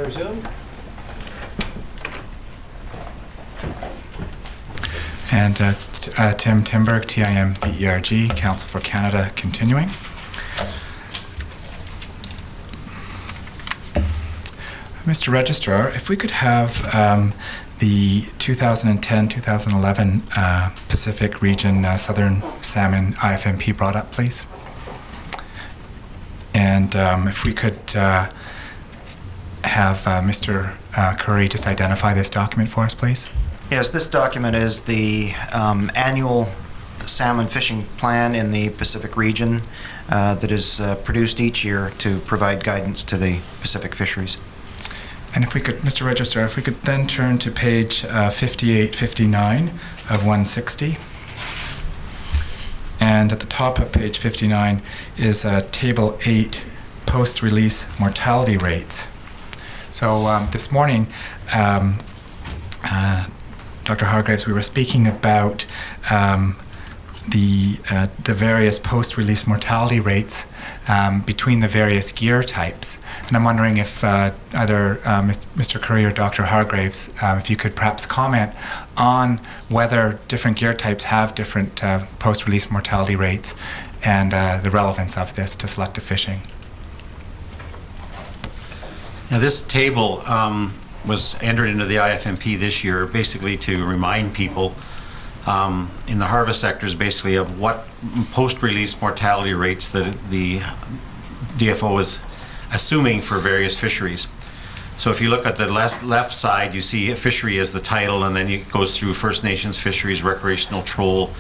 resume. And it's Tim Timberg, TIMBERG, Council for Canada, continuing. Mr. Registrar, if we could have the 2010-2011 Pacific Region Southern Salmon IFMP brought up, please. And if we could have Mr. Curry just identify this document for us, please. Yes, this document is the annual salmon fishing plan in the Pacific region that is produced each year to provide guidance to the Pacific fisheries. And if we could, Mr. Registrar, if we could then turn to page 5859 of 160. And at the top of page 59 is Table 8, post-release mortality rates. So this morning, Dr. Hargreaves, we were speaking about the various post-release mortality rates between the various gear types. And I'm wondering if either Mr. Curry or Dr. Hargreaves, if you could perhaps comment on whether different gear types have different post-release mortality rates and the relevance of this to selective fishing. Now, this table was entered into the IFMP this year basically to remind people in the harvest sectors basically of what post-release mortality rates that the DFO is assuming for various fisheries. So if you look at the left side, you see a fishery as the title, and then it goes through First Nations fisheries, recreational troll,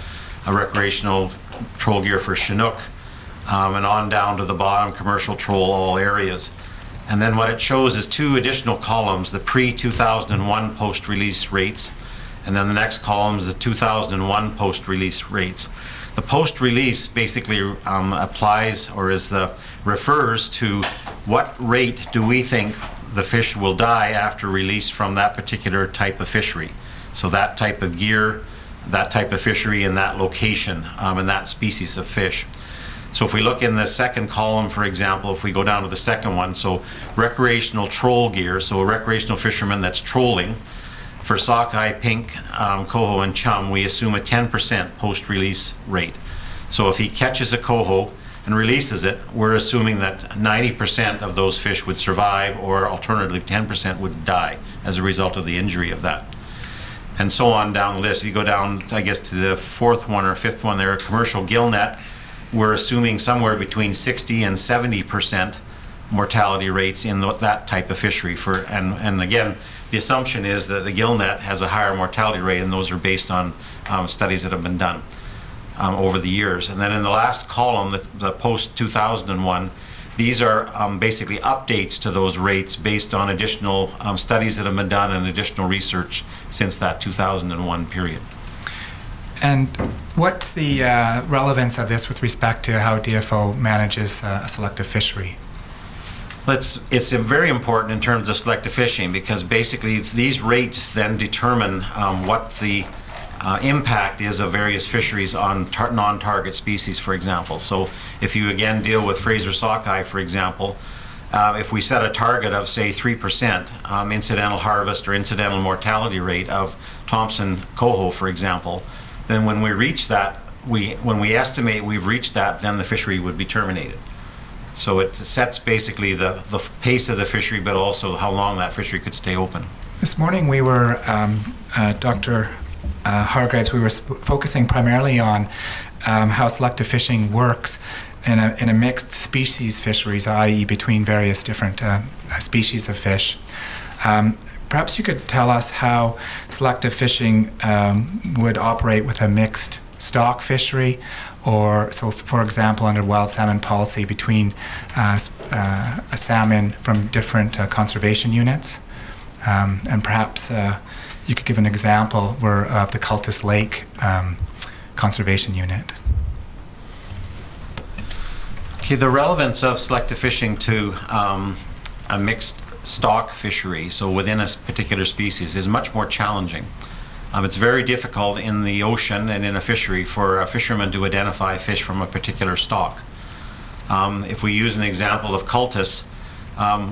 a recreational troll gear for Chinook, and on down to the bottom, commercial troll, all areas. And then what it shows is two additional columns, the pre-2001 post-release rates, and then the next column is the 2001 post-release rates. The post-release basically applies or refers to what rate do we think the fish will die after release from that particular type of fishery. So that type of gear, that type of fishery, and that location, and that species of fish. So if we look in the second column, for example, if we go down to the second one, so recreational troll gear, so a recreational fisherman that's trolling, for sockeye, pink, coho, and chum, we assume a 10% post-release rate. So if he catches a coho and releases it, we're assuming that 90% of those fish would survive, or alternatively 10% would die as a result of the injury of that. And so on down the list. If you go down, I guess, to the fourth one or fifth one there, commercial gill net, we're assuming somewhere between 60 and 70% mortality rates in that type of fishery. And again, the assumption is that the gill net has a higher mortality rate, and those are based on studies that have been done over the years. And then in the last column, the post-2001, these are basically updates to those rates based on additional studies that have been done and additional research since that 2001 period. And what's the relevance of this with respect to how DFO manages a selective fishery? It's very important in terms of selective fishing, because basically these rates then determine what the impact is of various fisheries on non-target species, for example. So if you again deal with Fraser sockeye, for example, if we set a target of, say, 3% incidental harvest or incidental mortality rate of Thompson coho, for example, then when we reach that, when we estimate we've reached that, then the fishery would be terminated. So it sets basically the pace of the fishery, but also how long that fishery could stay open. This morning we were, Dr. Hargreaves, we were focusing primarily on how selective fishing works in a mixed species fisheries, i.e. between various different species of fish. Perhaps you could tell us how selective fishing would operate with a mixed stock fishery, or so for example under wild salmon policy between a salmon from different conservation units, and perhaps you could give an example where of the Cultus Lake conservation unit. Okay, the relevance of selective fishing to a mixed stock fishery, so within a particular species, is much more challenging. It's very difficult in the ocean and in a fishery for a fisherman to identify fish from a particular stock. If we use an example of cultus,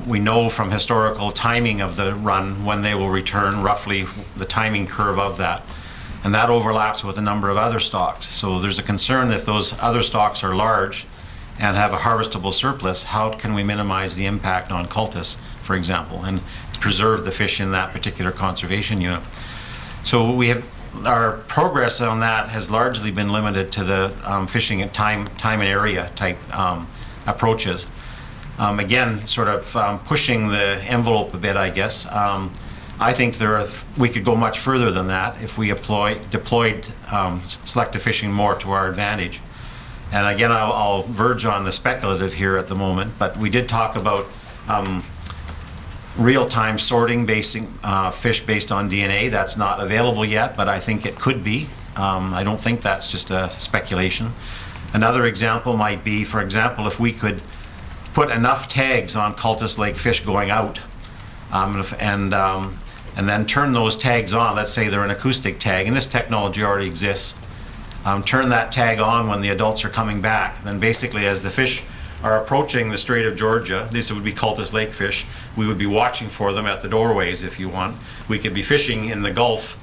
We know from historical timing of the run when they will return, roughly the timing curve of that. And that overlaps with a number of other stocks. So there's a concern that if those other stocks are large and have a harvestable surplus, how can we minimize the impact on cultus, for example, and preserve the fish in that particular conservation unit? So our progress on that has largely been limited to the fishing at time and area type approaches. Again, sort of pushing the envelope a bit, I guess. I think we could go much further than that if we deployed selective fishing more to our advantage. And again, I'll verge on the speculative here at the moment, but we did talk about real-time sorting fish based on DNA. That's not available yet, but I think it could be. I don't think that's just a speculation. Another example might be, for example, if we could put enough tags on Cultus Lake fish going out, and then turn those tags on. Let's say they're an acoustic tag, and this technology already exists. Turn that tag on when the adults are coming back. Then basically, as the fish are approaching the Strait of Georgia, these would be Cultus Lake fish, we would be watching for them at the doorways if you want. We could be fishing in the Gulf,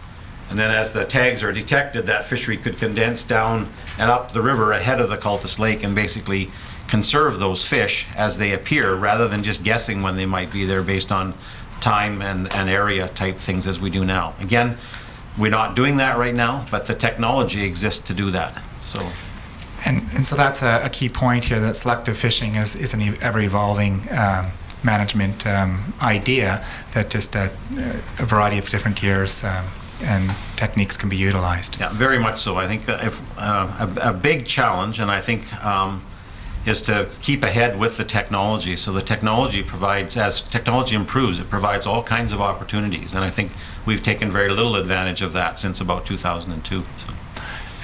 and then as the tags are detected, that fishery could condense down and up the river ahead of the Cultus Lake and basically conserve those fish as they appear, rather than just guessing when they might be there based on time and area type things as we do now. Again, we're not doing that right now, but the technology exists to do that. So. And so that's a key point here, that selective fishing is an ever-evolving management idea, that just a variety of different gears and techniques can be utilized. Yeah, very much so. I think that if a big challenge, and I think is to keep ahead with the technology. So the technology provides, as technology improves, it provides all kinds of opportunities, and I think we've taken very little advantage of that since about 2002. So.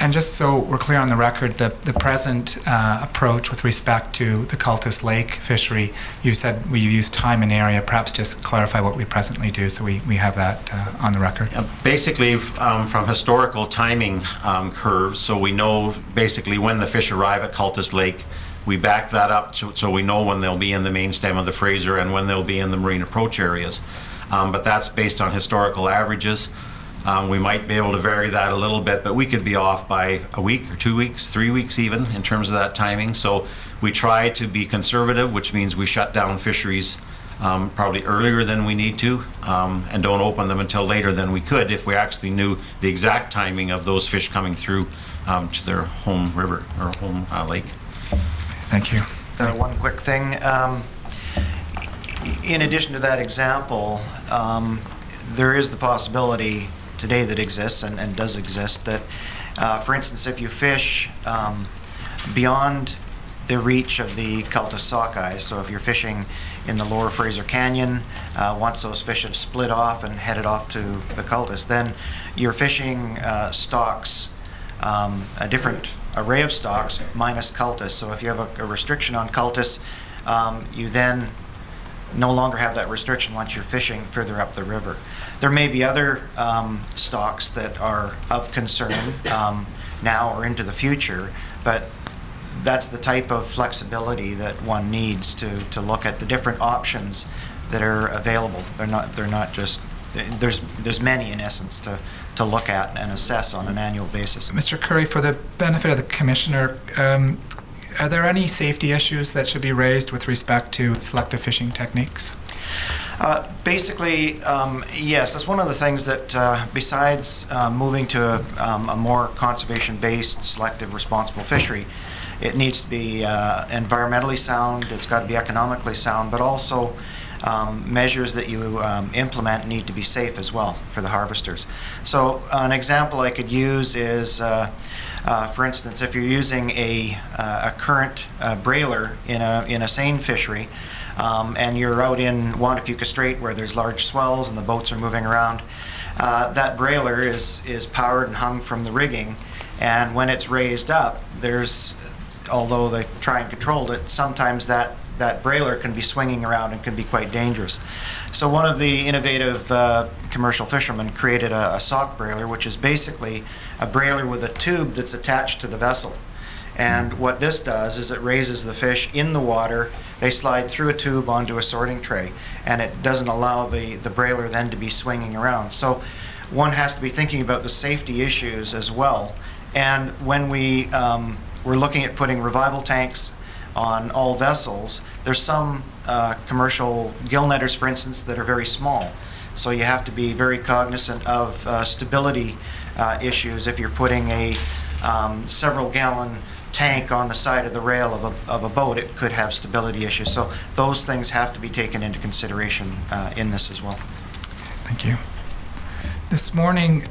And just so we're clear on the record, the present approach with respect to the Cultus Lake fishery, you said we use time and area. Perhaps just clarify what we presently do so we have that on the record. Basically, from historical timing curves, so we know basically when the fish arrive at Cultus Lake. We back that up so we know when they'll be in the main stem of the Fraser and when they'll be in the marine approach areas. But that's based on historical averages. We might be able to vary that a little bit, but we could be off by a week or 2 weeks, 3 weeks even, in terms of that timing. So we try to be conservative, which means we shut down fisheries probably earlier than we need to, and don't open them until later than we could if we actually knew the exact timing of those fish coming through to their home river or home lake. Thank you. One quick thing. In addition to that example, there is the possibility today that exists and does exist that, for instance, if you fish beyond the reach of the Cultus sockeye, so if you're fishing in the lower Fraser Canyon, once those fish have split off and headed off to the Cultus, then you're fishing stocks, a different array of stocks minus Cultus. So if you have a restriction on Cultus, you then no longer have that restriction once you're fishing further up the river. There may be other stocks that are of concern now or into the future, but that's the type of flexibility that one needs to look at the different options that are available. They're not just, there's many in essence to look at and assess on an annual basis. Mr. Curry, for the benefit of the Commissioner, are there any safety issues that should be raised with respect to selective fishing techniques? Basically, yes. That's one of the things that, besides moving to a more conservation-based, selective, responsible fishery, it needs to be environmentally sound, it's got to be economically sound, but also measures that you implement need to be safe as well for the harvesters. So an example I could use is, for instance, if you're using a current brailer in a seine fishery, and you're out in Juantafuca Strait where there's large swells and the boats are moving around, that brailer is powered and hung from the rigging, and when it's raised up, although they try and control it, sometimes that brailer can be swinging around and can be quite dangerous. So one of the innovative commercial fishermen created a sock brailer, which is basically a brailer with a tube that's attached to the vessel. And what this does is it raises the fish in the water. They slide through a tube onto a sorting tray, and it doesn't allow the brailer then to be swinging around. So one has to be thinking about the safety issues as well. And when we're looking at putting revival tanks on all vessels, there's some commercial gill netters, for instance, that are very small. So you have to be very cognizant of stability issues. If you're putting a several gallon tank on the side of the rail of a boat, it could have stability issues. So those things have to be taken into consideration in this as well. Thank you. This morning,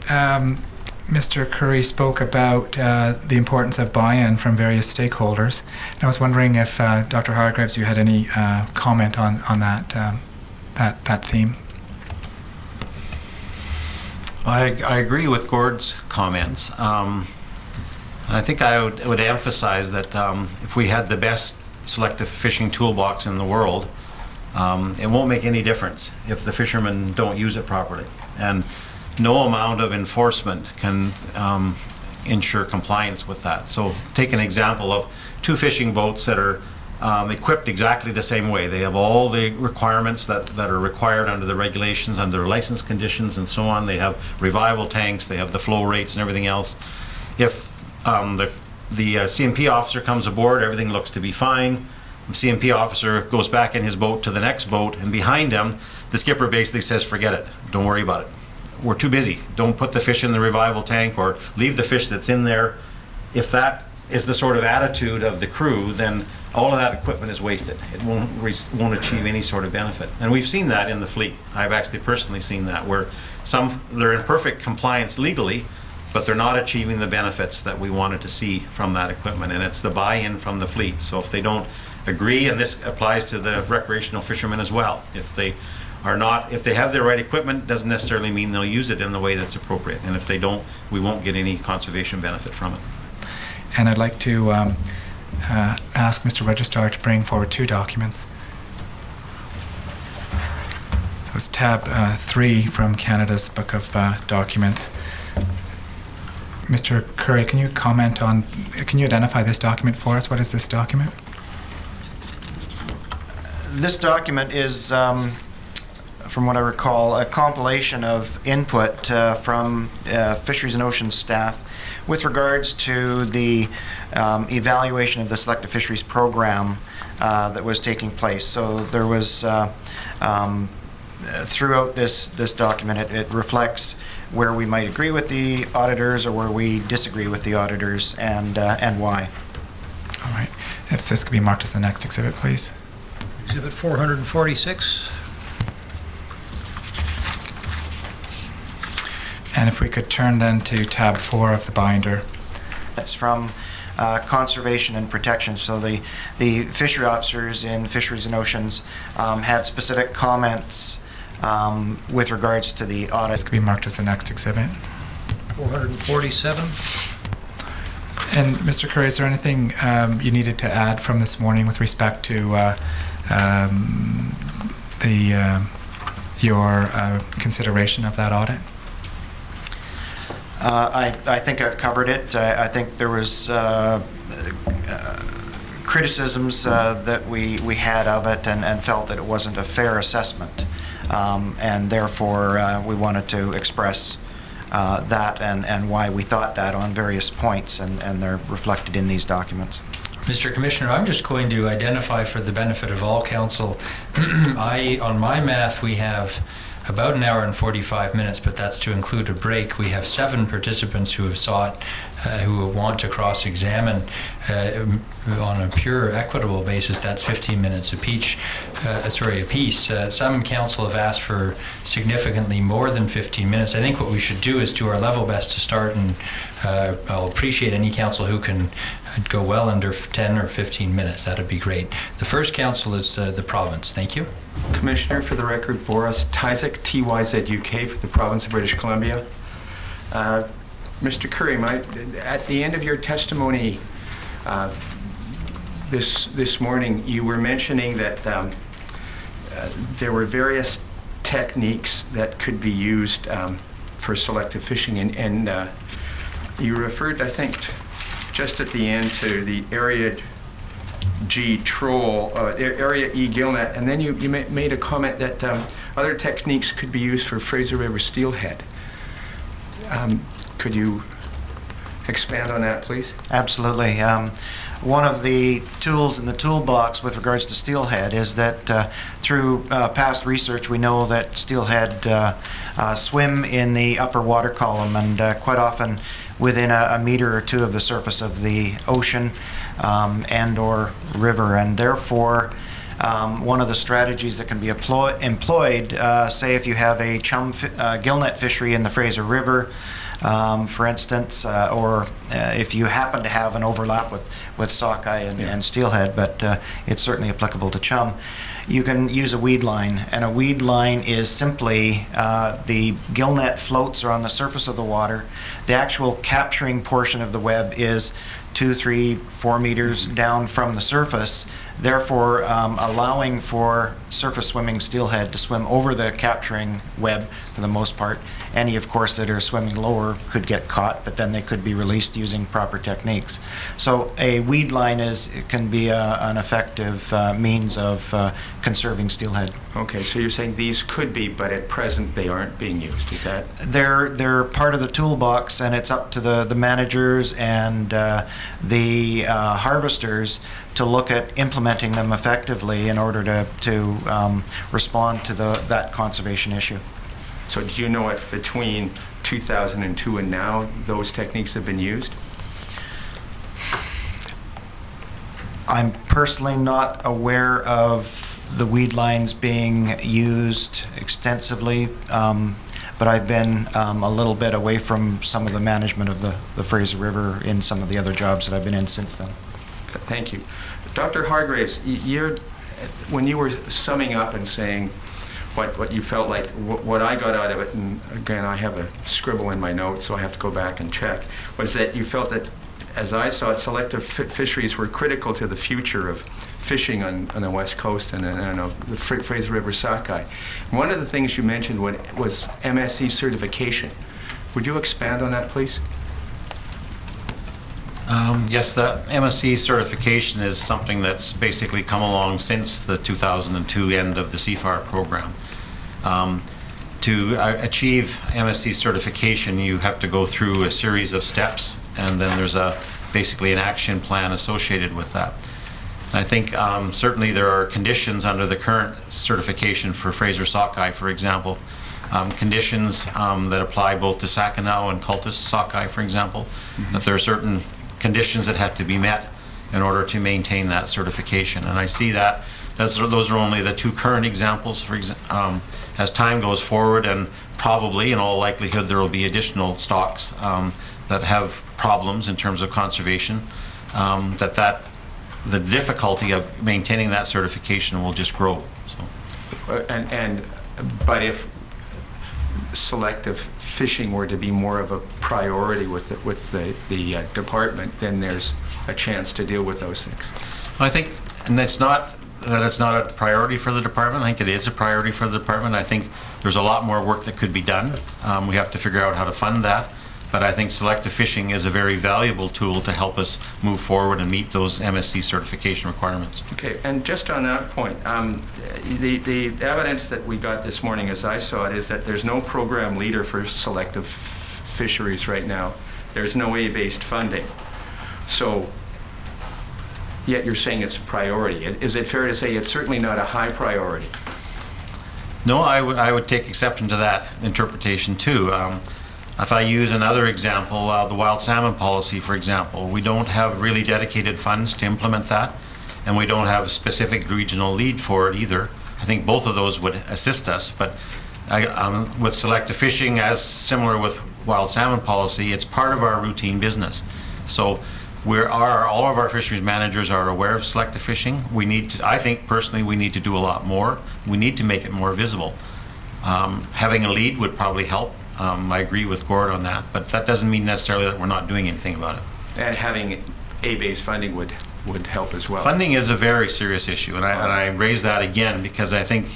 Mr. Curry spoke about the importance of buy-in from various stakeholders. And I was wondering if Dr. Hargreaves, you had any comment on that theme. I agree with Gord's comments. I think I would emphasize that if we had the best selective fishing toolbox in the world, it won't make any difference if the fishermen don't use it properly. And no amount of enforcement can ensure compliance with that. So take an example of 2 fishing boats that are equipped exactly the same way. They have all the requirements that are required under the regulations, under license conditions and so on. They have revival tanks, they have the flow rates and everything else. If the CMP officer comes aboard, everything looks to be fine. The CMP officer goes back in his boat to the next boat, and behind him, the skipper basically says, forget it, don't worry about it. We're too busy. Don't put the fish in the revival tank or leave the fish that's in there. If that is the sort of attitude of the crew, then all of that equipment is wasted. It won't achieve any sort of benefit. And we've seen that in the fleet. I've actually personally seen that, where they're in perfect compliance legally, but they're not achieving the benefits that we wanted to see from that equipment. And it's the buy-in from the fleet. So if they don't agree, and this applies to the recreational fishermen as well, if they have the right equipment, doesn't necessarily mean they'll use it in the way that's appropriate. And if they don't, we won't get any conservation benefit from it. And I'd like to ask Mr. Registrar to bring forward 2 documents. So it's tab 3 from Canada's Book of Documents. Mr. Curry, can you identify this document for us? What is this document? This document is, from what I recall, a compilation of input from Fisheries and Oceans staff with regards to the evaluation of the Selective Fisheries program that was taking place. So there was, throughout this document, it reflects where we might agree with the auditors or where we disagree with the auditors, and why. All right. If this could be marked as the next exhibit, please. Exhibit 446. And if we could turn then to tab 4 of the binder. It's from conservation and protection. So the fishery officers in Fisheries and Oceans had specific comments with regards to the audit. This could be marked as the next exhibit. 447. And Mr. Curry, is there anything you needed to add from this morning with respect to your consideration of that audit? I think I've covered it. I think there was criticisms that we had of it and felt that it wasn't a fair assessment. And therefore, we wanted to express that and why we thought that on various points, and they're reflected in these documents. Mr. Commissioner, I'm just going to identify for the benefit of all council. On my math, we have about 1 hour and 45 minutes, but that's to include a break. We have 7 participants who have sought, who want to cross-examine on a pure equitable basis. That's 15 minutes apiece. Some council have asked for significantly more than 15 minutes. I think what we should do is do our level best to start, and I'll appreciate any council who can go well under 10 or 15 minutes. That'd be great. The first council is the province. Thank you. Commissioner, for the record, Boris Tyzek, TYZUK, for the province of British Columbia. Mr. Curry, at the end of your testimony this morning, you were mentioning that there were various techniques that could be used for selective fishing, and you referred, I think, just at the end to the Area G troll, Area E gillnet, and then you made a comment that other techniques could be used for Fraser River steelhead. Could you expand on that, please? Absolutely. One of the tools in the toolbox with regards to steelhead is that through past research we know that steelhead swim in the upper water column and quite often within a meter or two of the surface of the ocean and or river, and therefore one of the strategies that can be employed, say if you have a chum gillnet fishery in the Fraser River, for instance, or if you happen to have an overlap with sockeye and steelhead, but it's certainly applicable to chum, you can use a weed line. And a weed line is simply the gillnet floats are on the surface of the water. The actual capturing portion of the web is 2, 3, 4 meters down from the surface, therefore allowing for surface swimming steelhead to swim over the capturing web for the most part. Any, of course, that are swimming lower could get caught, but then they could be released using proper techniques. So a weed line can be an effective means of conserving steelhead. Okay, so you're saying these could be, but at present they aren't being used, is that? They're part of the toolbox, and it's up to the managers and the harvesters to look at implementing them effectively in order to respond to that conservation issue. So do you know if between 2002 and now those techniques have been used? I'm personally not aware of the weed lines being used extensively, but I've been a little bit away from some of the management of the Fraser River in some of the other jobs that I've been in since then. Thank you. Dr. Hargraves, when you were summing up and saying what you felt like, what I got out of it, and again, I have a scribble in my notes, so I have to go back and check, was that you felt that, as I saw it, selective fisheries were critical to the future of fishing on the West Coast and the Fraser River sockeye. One of the things you mentioned was MSC certification. Would you expand on that, please? Yes, the MSC certification is something that's basically come along since the 2002 end of the CFAR program. To achieve MSC certification, you have to go through a series of steps, and then there's basically an action plan associated with that. And I think certainly there are conditions under the current certification for Fraser sockeye, for example, conditions that apply both to Sacanau and cultus sockeye, for example, that there are certain conditions that have to be met in order to maintain that certification. And I see that those are only the two current examples. As time goes forward, and probably in all likelihood there will be additional stocks that have problems in terms of conservation, the difficulty of maintaining that certification will just grow. So. But if selective fishing were to be more of a priority with the department, then there's a chance to deal with those things. I think, and it's not that it's not a priority for the department. I think it is a priority for the department. I think there's a lot more work that could be done. We have to figure out how to fund that. But I think selective fishing is a very valuable tool to help us move forward and meet those MSC certification requirements. Okay, and just on that point, the evidence that we got this morning, as I saw it, is that there's no program leader for selective fisheries right now. There's no A-based funding. So, yet you're saying it's a priority. Is it fair to say it's certainly not a high priority? No, I would take exception to that interpretation too. If I use another example, the wild salmon policy, for example, we don't have really dedicated funds to implement that, and we don't have a specific regional lead for it either. I think both of those would assist us, but with selective fishing, as similar with wild salmon policy, it's part of our routine business. So all of our fisheries managers are aware of selective fishing. We need to, I think personally, we need to do a lot more. We need to make it more visible. Having a lead would probably help. I agree with Gord on that, but that doesn't mean necessarily that we're not doing anything about it. And having A-based funding would help as well. Funding is a very serious issue, and I raise that again because I think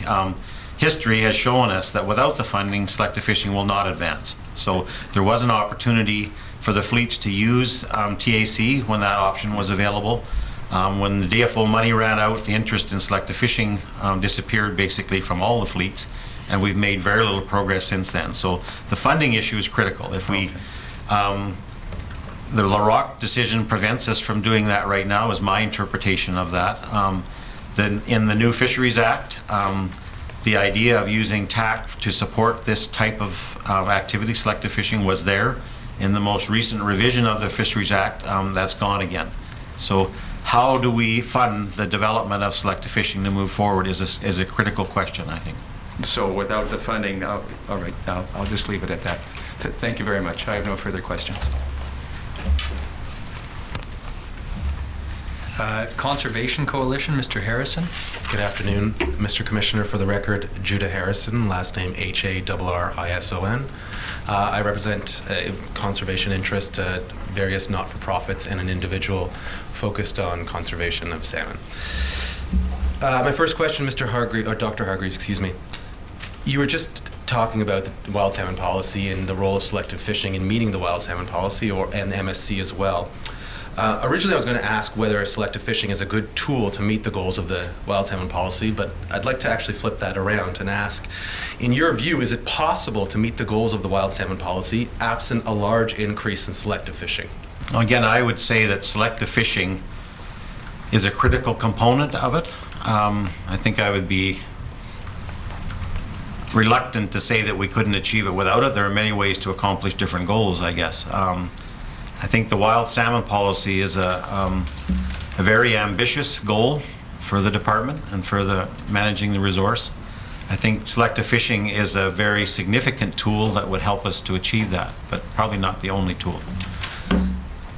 history has shown us that without the funding, selective fishing will not advance. So there was an opportunity for the fleets to use TAC when that option was available. When the DFO money ran out, the interest in selective fishing disappeared basically from all the fleets, and we've made very little progress since then. So the funding issue is critical. If we, the LaRock decision prevents us from doing that right now, is my interpretation of that. Then in the new Fisheries Act, the idea of using TAC to support this type of activity, selective fishing, was there. In the most recent revision of the Fisheries Act, that's gone again. So how do we fund the development of selective fishing to move forward is a critical question, I think. So without the funding, all right, I'll just leave it at that. Thank you very much. I have no further questions. Conservation Coalition, Mr. Harrison. Good afternoon, Mr. Commissioner. For the record, Judah Harrison, last name Harrison. I represent a conservation interest, various not-for-profits, and an individual focused on conservation of salmon. My first question, Mr. Hargreaves, or Dr. Hargreaves, excuse me. You were just talking about the wild salmon policy and the role of selective fishing in meeting the wild salmon policy, and MSC as well. Originally, I was going to ask whether selective fishing is a good tool to meet the goals of the wild salmon policy, but I'd like to actually flip that around and ask, in your view, is it possible to meet the goals of the wild salmon policy absent a large increase in selective fishing? Again, I would say that selective fishing is a critical component of it. I think I would be reluctant to say that we couldn't achieve it without it. There are many ways to accomplish different goals, I guess. I think the wild salmon policy is a very ambitious goal for the department and for managing the resource. I think selective fishing is a very significant tool that would help us to achieve that, but probably not the only tool.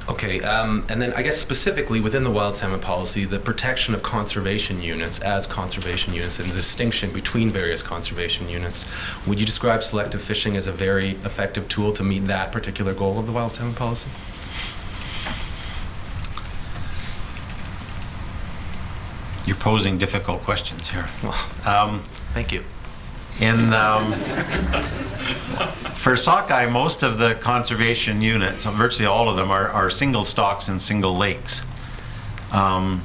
Okay, and then I guess specifically within the wild salmon policy, the protection of conservation units as conservation units and the distinction between various conservation units. Would you describe selective fishing as a very effective tool to meet that particular goal of the wild salmon policy? You're posing difficult questions here. Thank you. For sockeye, most of the conservation units, virtually all of them, are single stocks and single lakes. In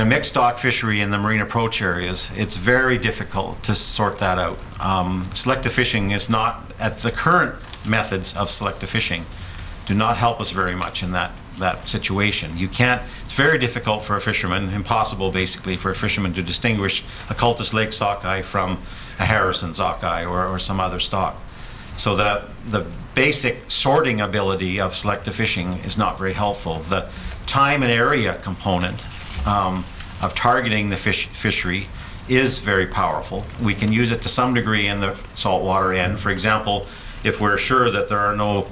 a mixed stock fishery in the marine approach areas, it's very difficult to sort that out. Selective fishing is not, at the current methods of selective fishing, do not help us very much in that situation. You can't, it's very difficult for a fisherman, impossible basically for a fisherman to distinguish a Cultus Lake sockeye from a Harrison sockeye or some other stock. So the basic sorting ability of selective fishing is not very helpful. The time and area component of targeting the fishery is very powerful. We can use it to some degree in the saltwater end. For example, if we're sure that there are no,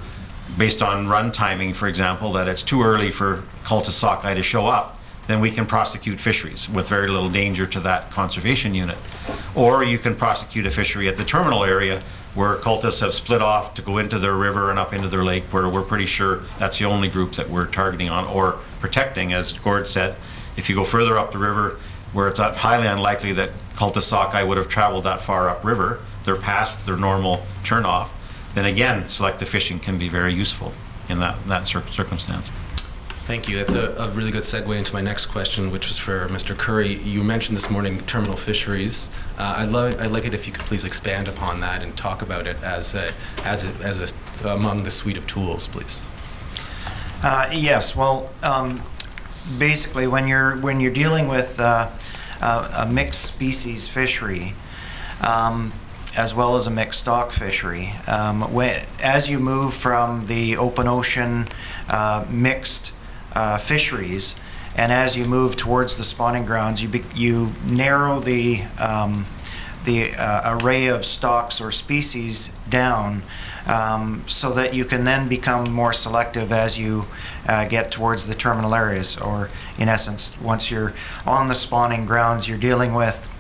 based on run timing, for example, that it's too early for Cultus sockeye to show up, then we can prosecute fisheries with very little danger to that conservation unit. Or you can prosecute a fishery at the terminal area where Cultus have split off to go into their river and up into their lake, where we're pretty sure that's the only group that we're targeting on or protecting. As Gord said, if you go further up the river where it's highly unlikely that Cultus sockeye would have traveled that far upriver, they're past their normal turn off, then again, selective fishing can be very useful in that circumstance. Thank you. That's a really good segue into my next question, which was for Mr. Curry. You mentioned this morning terminal fisheries. I'd like it if you could please expand upon that and talk about it as among the suite of tools, please. Yes. Well, basically, when you're dealing with a mixed species fishery, as well as a mixed stock fishery, as you move from the open ocean mixed fisheries, and as you move towards the spawning grounds, you narrow the array of stocks or species down, so that you can then become more selective as you get towards the terminal areas. Or, in essence, once you're on the spawning grounds, you're dealing with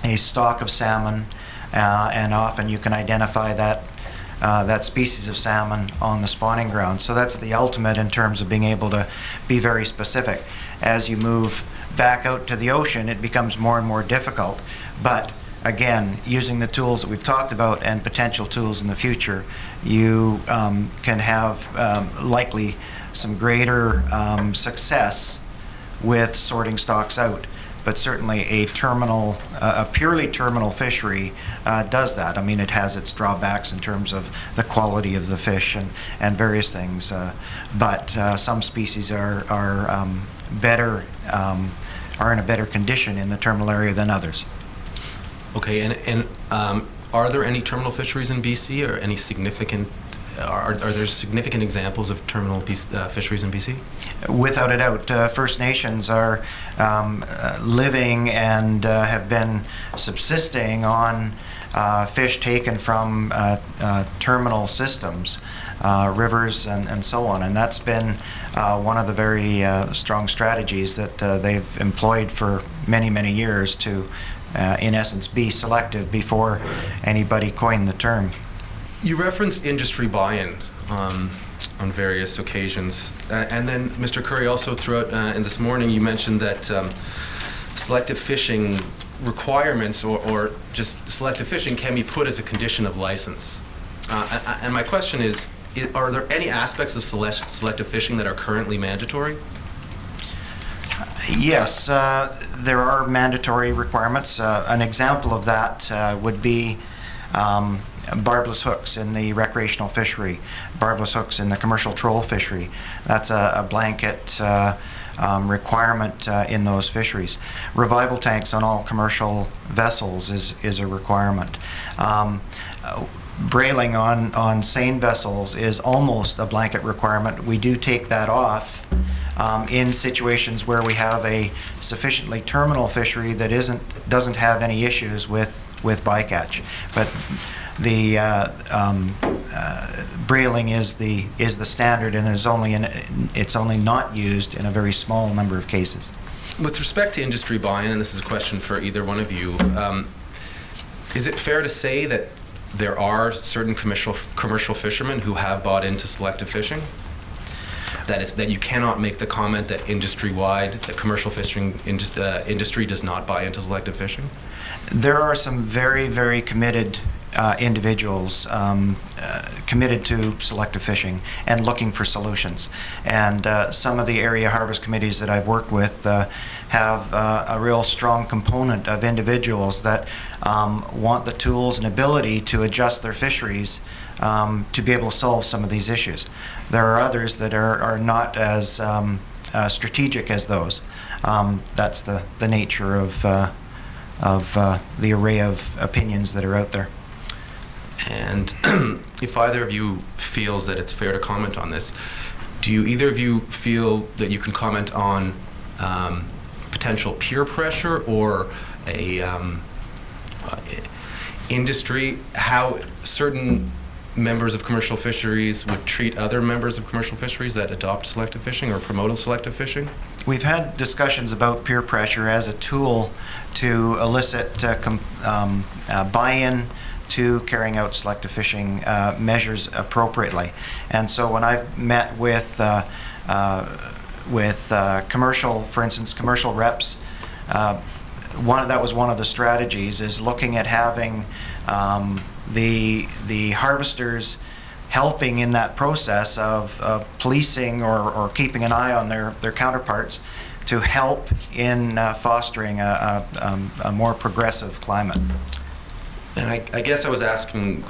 a stock of salmon, and often you can identify that species of salmon on the spawning ground. So that's the ultimate in terms of being able to be very specific. As you move back out to the ocean, it becomes more and more difficult. But again, using the tools that we've talked about and potential tools in the future, you can have likely some greater success with sorting stocks out. But certainly a terminal, a purely terminal fishery does that. I mean, it has its drawbacks in terms of the quality of the fish and various things. But some species are better, are in a better condition in the terminal area than others. Okay, and are there any terminal fisheries in BC, or any significant? Are there significant examples of terminal fisheries in BC? Without a doubt, First Nations are living and have been subsisting on fish taken from terminal systems, rivers, and so on. And that's been one of the very strong strategies that they've employed for many, many years to, in essence, be selective before anybody coined the term. You referenced industry buy-in on various occasions, and then Mr. Curry also throughout and this morning you mentioned that selective fishing requirements or just selective fishing can be put as a condition of license. And my question is, are there any aspects of selective fishing that are currently mandatory? Yes, there are mandatory requirements. An example of that would be barbless hooks in the recreational fishery, barbless hooks in the commercial troll fishery. That's a blanket requirement in those fisheries. Revival tanks on all commercial vessels is a requirement. Brailing on seine vessels is almost a blanket requirement. We do take that off in situations where we have a sufficiently terminal fishery that doesn't have any issues with bycatch. But the brailing is the standard, and it's only not used in a very small number of cases. With respect to industry buy-in, and this is a question for either one of you, is it fair to say that there are certain commercial fishermen who have bought into selective fishing? That you cannot make the comment that industry-wide, the commercial fishing industry does not buy into selective fishing? There are some very, very committed individuals committed to selective fishing and looking for solutions. And some of the area harvest committees that I've worked with have a real strong component of individuals that want the tools and ability to adjust their fisheries to be able to solve some of these issues. There are others that are not as strategic as those. That's the nature of the array of opinions that are out there. And if either of you feels that it's fair to comment on this, do you either of you feel that you can comment on potential peer pressure or a industry, how certain members of commercial fisheries would treat other members of commercial fisheries that adopt selective fishing or promote selective fishing? We've had discussions about peer pressure as a tool to elicit buy-in to carrying out selective fishing measures appropriately. And so when I've met with commercial, for instance, commercial reps, that was one of the strategies, is looking at having the harvesters helping in that process of policing or keeping an eye on their counterparts to help in fostering a more progressive climate. And I guess I was asking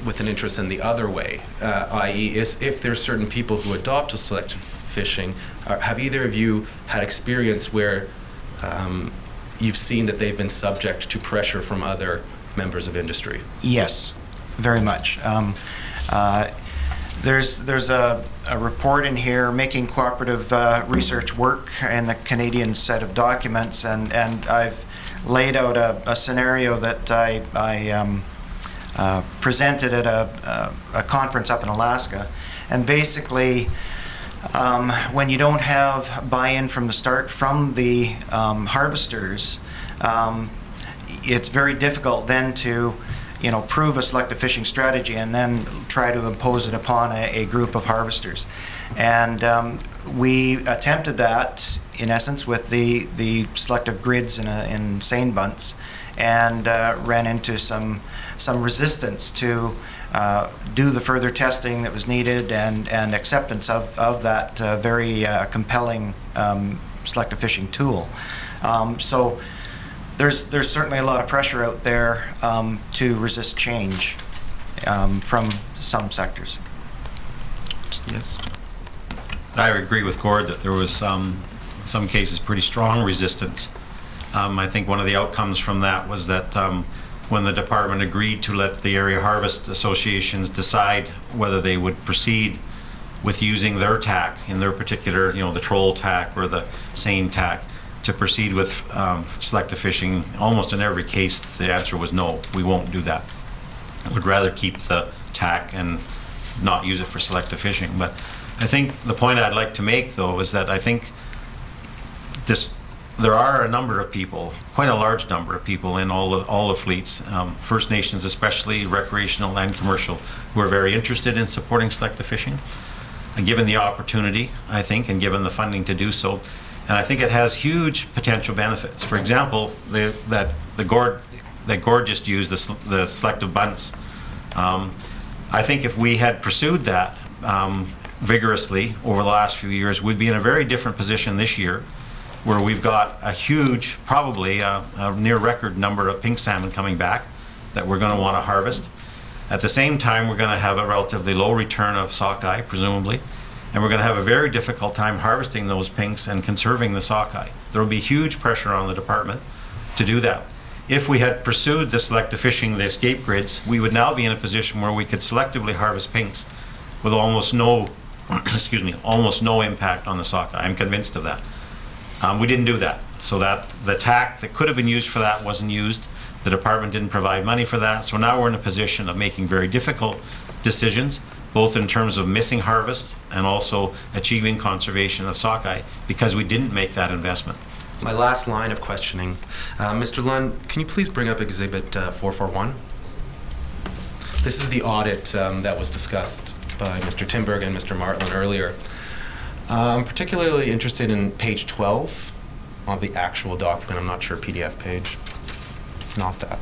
with an interest in the other way, i.e. if there's certain people who adopt a selective fishing, have either of you had experience where you've seen that they've been subject to pressure from other members of industry? Yes, very much. There's a report in here, Making Cooperative Research Work, in the Canadian set of documents, and I've laid out a scenario that I presented at a conference up in Alaska. And basically, when you don't have buy-in from the start from the harvesters, it's very difficult then to prove a selective fishing strategy and then try to impose it upon a group of harvesters. And we attempted that, in essence, with the selective grids in seine bunts. and ran into some resistance to do the further testing that was needed and acceptance of that very compelling selective fishing tool. So there's certainly a lot of pressure out there to resist change from some sectors. Yes. I agree with Gord that there was some cases pretty strong resistance. I think one of the outcomes from that was that when the department agreed to let the area harvest associations decide whether they would proceed with using their tack in their particular, the troll tack or the seine tack, to proceed with selective fishing, almost in every case the answer was no, we won't do that. Would rather keep the tack and not use it for selective fishing. But I think the point I'd like to make, though, is that I think there are a number of people, quite a large number of people in all the fleets, First Nations especially, recreational and commercial, who are very interested in supporting selective fishing, and given the opportunity, I think, and given the funding to do so. And I think it has huge potential benefits. For example, that Gord just used, the selective bunts. I think if we had pursued that vigorously over the last few years, we'd be in a very different position this year, where we've got a huge, probably a near record number of pink salmon coming back that we're going to want to harvest. At the same time, we're going to have a relatively low return of sockeye, presumably, and we're going to have a very difficult time harvesting those pinks and conserving the sockeye. There will be huge pressure on the department to do that. If we had pursued the selective fishing, the escape grids, we would now be in a position where we could selectively harvest pinks with almost no, almost no impact on the sockeye. I'm convinced of that. We didn't do that, so that the tack that could have been used for that wasn't used. The department didn't provide money for that, so now we're in a position of making very difficult decisions, both in terms of missing harvest and also achieving conservation of sockeye, because we didn't make that investment. My last line of questioning. Mr. Lund, can you please bring up Exhibit 441? This is the audit that was discussed by Mr. Timberg and Mr. Martland earlier. I'm particularly interested in page 12 of the actual document. I'm not sure PDF page. Not that.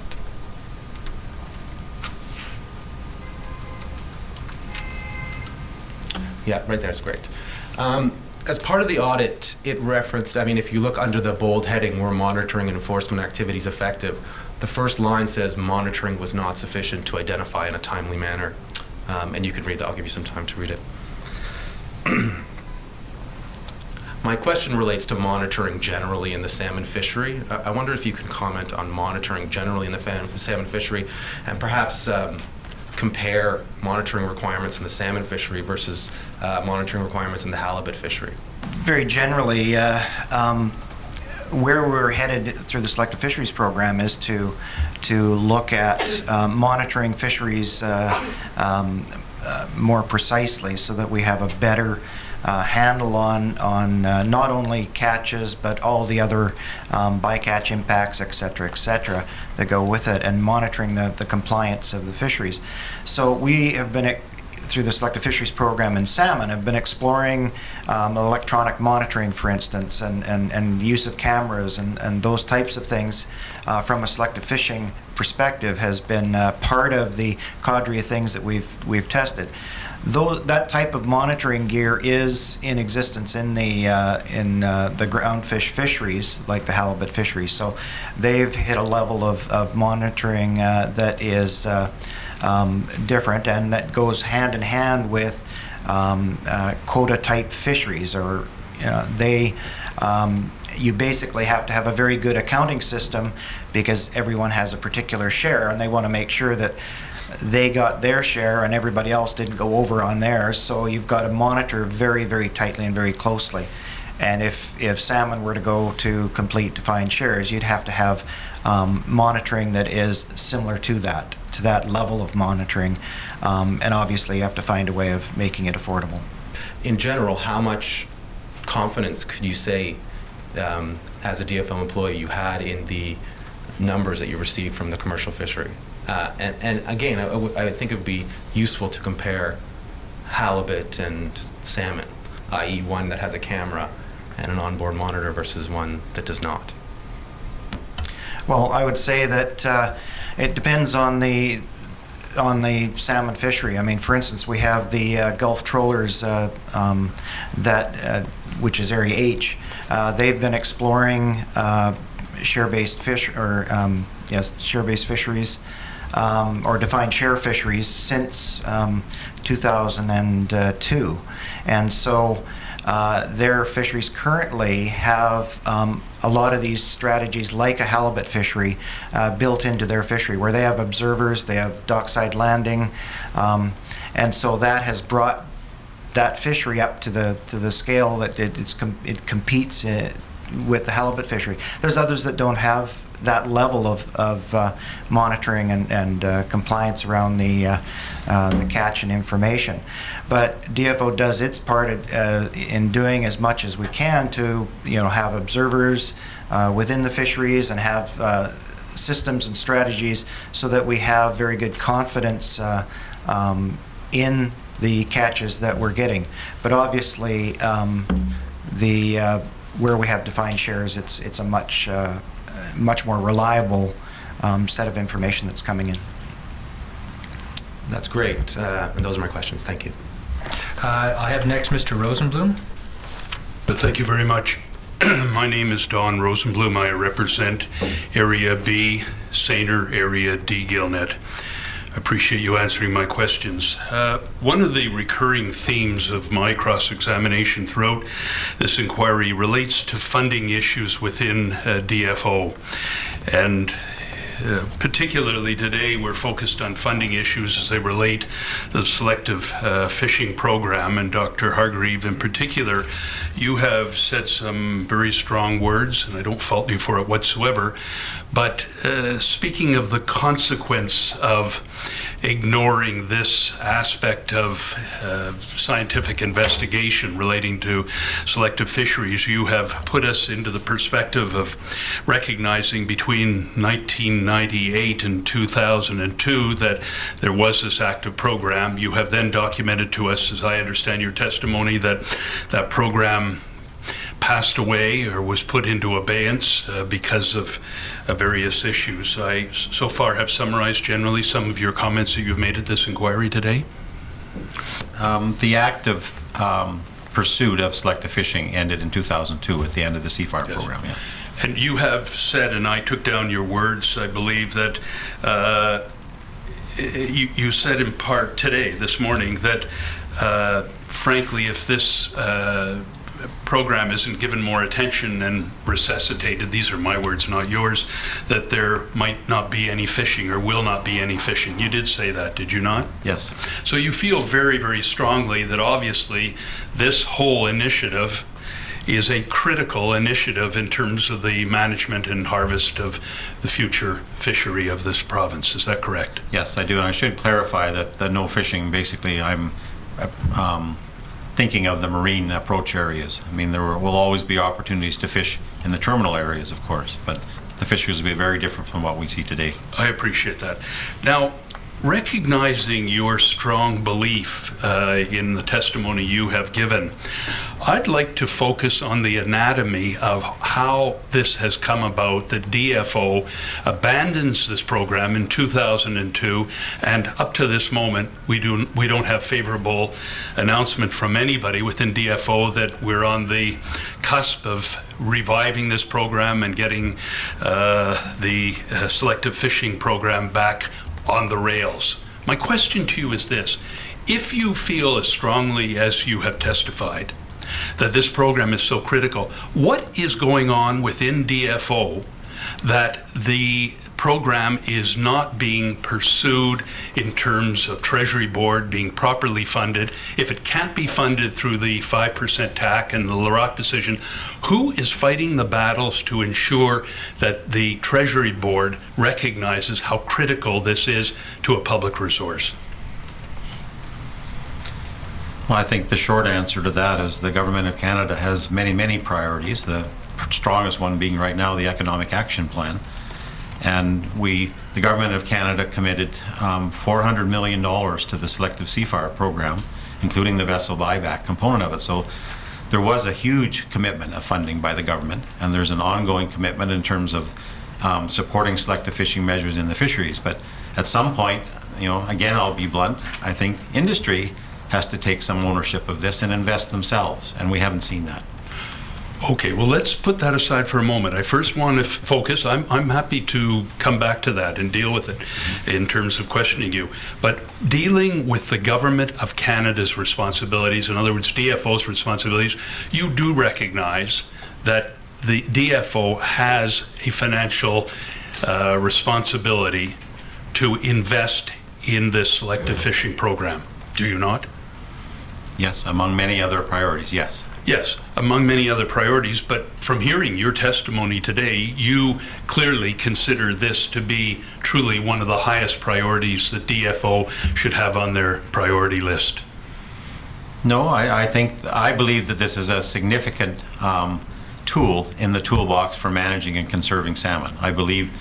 Yeah, right there is great. As part of the audit, it referenced, if you look under the bold heading, were monitoring and enforcement activities effective? The first line says monitoring was not sufficient to identify in a timely manner. And you can read that. I'll give you some time to read it. My question relates to monitoring generally in the salmon fishery. I wonder if you can comment on monitoring generally in the salmon fishery, and perhaps compare monitoring requirements in the salmon fishery versus monitoring requirements in the halibut fishery. Very generally, where we're headed through the Selective Fisheries Program is to look at monitoring fisheries more precisely, so that we have a better handle on not only catches but all the other bycatch impacts, et cetera, that go with it, and monitoring the compliance of the fisheries. So we have been, through the Selective Fisheries Program in salmon, have been exploring electronic monitoring, for instance, and the use of cameras and those types of things from a selective fishing perspective has been part of the cadre of things that we've tested. That type of monitoring gear is in existence in the groundfish fisheries, like the halibut fisheries. So they've hit a level of monitoring that is different, and that goes hand in hand with quota type fisheries, or you basically have to have a very good accounting system, because everyone has a particular share and they want to make sure that they got their share and everybody else didn't go over on theirs. So you've got to monitor very, very tightly and very closely. And if salmon were to go to complete defined shares, you'd have to have monitoring that is similar to that level of monitoring. And obviously you have to find a way of making it affordable. In general, how much confidence could you say, as a DFO employee, you had in the numbers that you received from the commercial fishery? And again, I think it would be useful to compare halibut and salmon, i.e. one that has a camera and an onboard monitor versus one that does not. Well, I would say that it depends on the salmon fishery. I mean, for instance, we have the Gulf trawlers which is Area H. They've been exploring share-based share-based fisheries or defined share fisheries since 2002, and so their fisheries currently have a lot of these strategies, like a halibut fishery, built into their fishery, where they have observers, they have dockside landing, and so that has brought that fishery up to the scale that it competes with the halibut fishery. There's others that don't have that level of monitoring and compliance around the catch and information. But DFO does its part in doing as much as we can to have observers within the fisheries and have systems and strategies so that we have very good confidence in the catches that we're getting. But obviously, where we have defined shares, it's a much more reliable set of information that's coming in. That's great. And those are my questions. Thank you. I have next Mr. Rosenblum. Thank you very much. My name is Don Rosenblum. I represent Area B, Sainer, Area D, Gillnet. I appreciate you answering my questions. One of the recurring themes of my cross-examination throughout this inquiry relates to funding issues within DFO. And particularly today, we're focused on funding issues as they relate to the selective fishing program. And Dr. Hargreave, in particular, you have said some very strong words, and I don't fault you for it whatsoever. But speaking of the consequence of ignoring this aspect of scientific investigation relating to selective fisheries, you have put us into the perspective of recognizing between 1998 and 2002 that there was this active program. You have then documented to us, as I understand your testimony, that that program passed away or was put into abeyance because of various issues. I so far have summarized generally some of your comments that you've made at this inquiry today. The active pursuit of selective fishing ended in 2002 at the end of the CFAR program. Yeah. And you have said, and I took down your words, I believe that you said in part today, this morning, that frankly, if this program isn't given more attention and resuscitated, these are my words, not yours, that there might not be any fishing or will not be any fishing. You did say that, did you not? Yes. So you feel very, very strongly that obviously this whole initiative is a critical initiative in terms of the management and harvest of the future fishery of this province. Is that correct? Yes, I do. And I should clarify that the no fishing, basically, I'm thinking of the marine approach areas. I mean, there will always be opportunities to fish in the terminal areas, of course, but the fisheries will be very different from what we see today. I appreciate that. Now, recognizing your strong belief in the testimony you have given, I'd like to focus on the anatomy of how this has come about that DFO abandons this program in 2002, and up to this moment we don't have favorable announcement from anybody within DFO that we're on the cusp of reviving this program and getting the selective fishing program back on the rails. My question to you is this: if you feel as strongly as you have testified that this program is so critical, what is going on within DFO that the program is not being pursued in terms of Treasury Board being properly funded? If it can't be funded through the 5% TAC and the Larocque decision, who is fighting the battles to ensure that the Treasury Board recognizes how critical this is to a public resource? Well, I think the short answer to that is the Government of Canada has many, many priorities, the strongest one being right now the Economic Action Plan. And the Government of Canada committed $400 million to the selective CFAR program, including the vessel buyback component of it. So there was a huge commitment of funding by the government, and there's an ongoing commitment in terms of supporting selective fishing measures in the fisheries. But at some point, again, I'll be blunt, I think industry has to take some ownership of this and invest themselves, and we haven't seen that. Okay, well, let's put that aside for a moment. I first want to focus. I'm happy to come back to that and deal with it in terms of questioning you. But dealing with the Government of Canada's responsibilities, in other words, DFO's responsibilities, you do recognize that the DFO has a financial responsibility to invest in this selective fishing program. Do you not? Yes, among many other priorities, yes. Yes, among many other priorities, but from hearing your testimony today, you clearly consider this to be truly one of the highest priorities that DFO should have on their priority list. No, I believe that this is a significant tool in the toolbox for managing and conserving salmon. I believe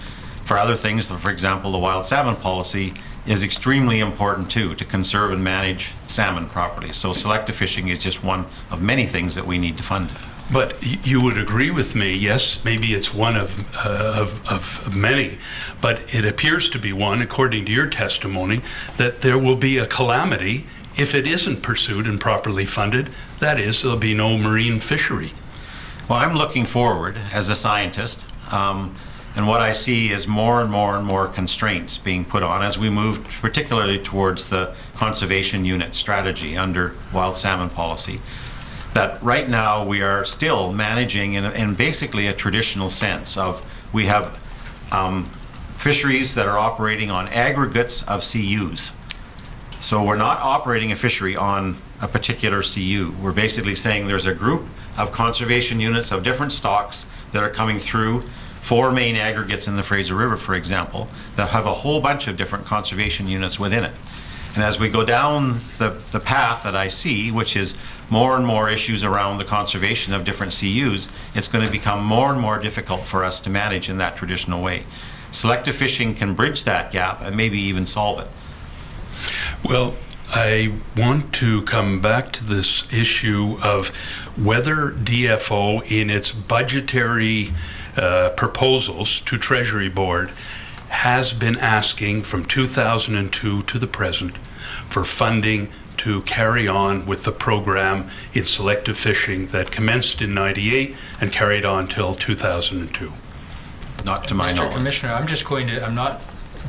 for other things, for example, the wild salmon policy is extremely important too, to conserve and manage salmon properly. So selective fishing is just one of many things that we need to fund. But you would agree with me, yes, maybe it's one of many, but it appears to be one, according to your testimony, that there will be a calamity if it isn't pursued and properly funded. That is, there'll be no marine fishery. Well, I'm looking forward as a scientist, and what I see is more and more and more constraints being put on as we move particularly towards the conservation unit strategy under wild salmon policy. That right now we are still managing in basically a traditional sense of we have fisheries that are operating on aggregates of CUs. So we're not operating a fishery on a particular CU. We're basically saying there's a group of conservation units of different stocks that are coming through 4 main aggregates in the Fraser River, for example, that have a whole bunch of different conservation units within it. And as we go down the path that I see, which is more and more issues around the conservation of different CUs, it's going to become more and more difficult for us to manage in that traditional way. Selective fishing can bridge that gap and maybe even solve it. Well, I want to come back to this issue of whether DFO in its budgetary proposals to Treasury Board has been asking from 2002 to the present for funding to carry on with the program in selective fishing that commenced in '98 and carried on till 2002. Not to my knowledge. Mr. Commissioner, I'm not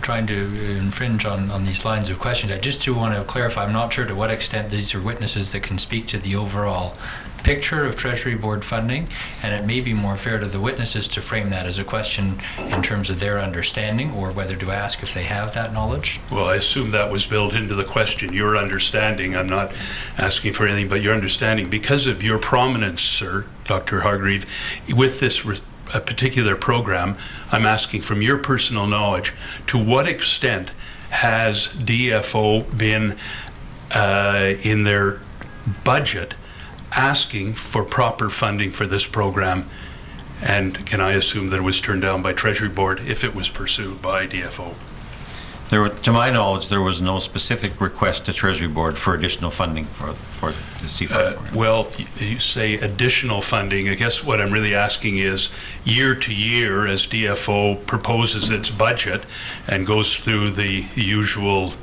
trying to infringe on these lines of questions. I just do want to clarify, I'm not sure to what extent these are witnesses that can speak to the overall picture of Treasury Board funding, and it may be more fair to the witnesses to frame that as a question in terms of their understanding, or whether to ask if they have that knowledge. Well, I assume that was built into the question, your understanding. I'm not asking for anything but your understanding. Because of your prominence, sir, Dr. Hargreave, with this a particular program, I'm asking from your personal knowledge, to what extent has DFO been in their budget asking for proper funding for this program? And can I assume that it was turned down by Treasury Board if it was pursued by DFO? To my knowledge, there was no specific request to Treasury Board for additional funding for the CFAR program. Well, you say additional funding. I guess what I'm really asking is, year to year, as DFO proposes its budget and goes through the usual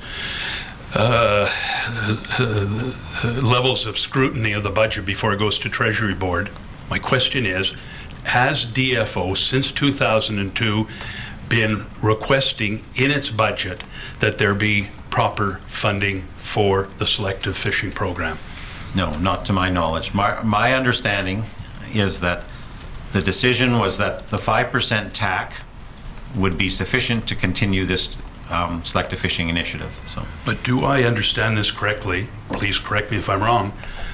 levels of scrutiny of the budget before it goes to Treasury Board, my question is, has DFO since 2002 been requesting in its budget that there be proper funding for the selective fishing program? No, not to my knowledge. My understanding is that the decision was that the 5% TAC would be sufficient to continue this selective fishing initiative. So, but do I understand this correctly? Please correct me if I'm wrong.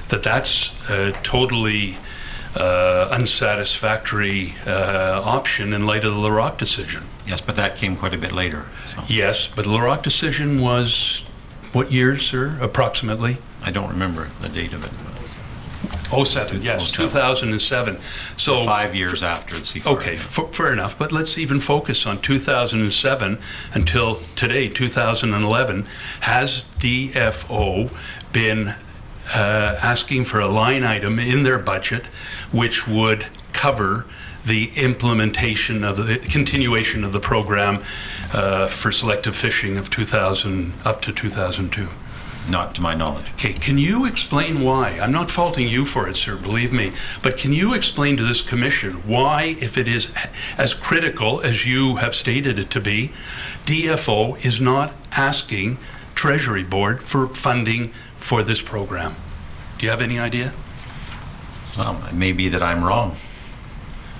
That's a totally unsatisfactory option in light of the Larocque decision. Yes, but that came quite a bit later. So. Yes, but the Larocque decision was what year, sir, approximately? I don't remember the date of it. 07, yes, 2007. So 5 years after the CFAR. Okay, fair enough. But let's even focus on 2007 until today, 2011. Has DFO been asking for a line item in their budget which would cover the implementation of the continuation of the program for selective fishing of 2000 up to 2002? Not to my knowledge. Okay, can you explain why? I'm not faulting you for it, sir, believe me, but can you explain to this commission why, if it is as critical as you have stated it to be, DFO is not asking Treasury Board for funding for this program? Do you have any idea? Well, it may be that I'm wrong.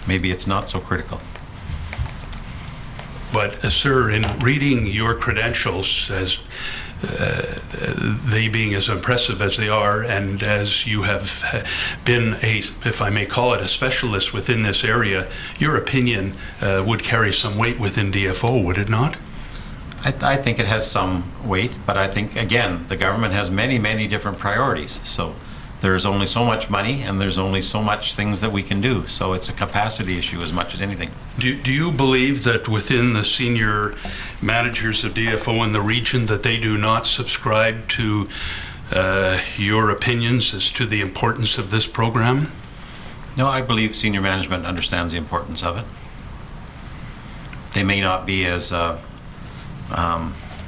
Maybe it's not so critical. But, sir, in reading your credentials, as they being as impressive as they are, and as you have been a, if I may call it, a specialist within this area, your opinion would carry some weight within DFO, would it not? I think it has some weight, but I think, again, the government has many, many different priorities. So there's only so much money, and there's only so much things that we can do. So it's a capacity issue as much as anything. Do you believe that within the senior managers of DFO in the region that they do not subscribe to your opinions as to the importance of this program? No, I believe senior management understands the importance of it. They may not be as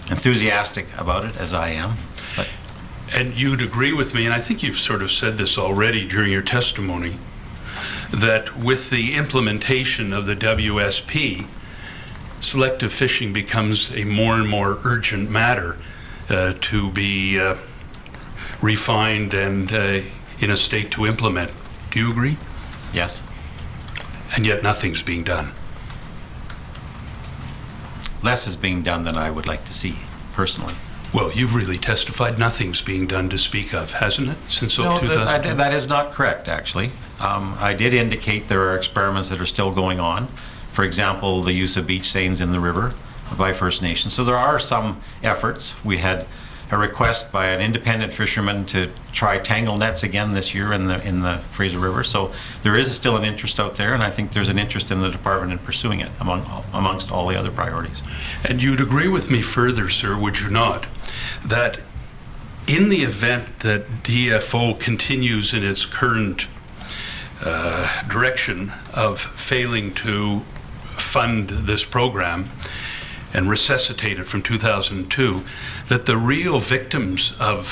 enthusiastic about it as I am, but and you'd agree with me, and I think you've sort of said this already during your testimony, that with the implementation of the WSP, selective fishing becomes a more and more urgent matter to be refined and in a state to implement. Do you agree? yes. And yet nothing's being done. Less is being done than I would like to see, personally. Well, you've really testified nothing's being done to speak of, hasn't it, since No, 2000? that is not correct, actually. I did indicate there are experiments that are still going on. For example, the use of beach seines in the river by First Nations. So there are some efforts. We had a request by an independent fisherman to try tangle nets again this year in the Fraser River. So there is still an interest out there, and I think there's an interest in the department in pursuing it amongst all the other priorities. And you'd agree with me further, sir, would you not, that in the event that DFO continues in its current direction of failing to fund this program and resuscitate it from 2002, that the real victims of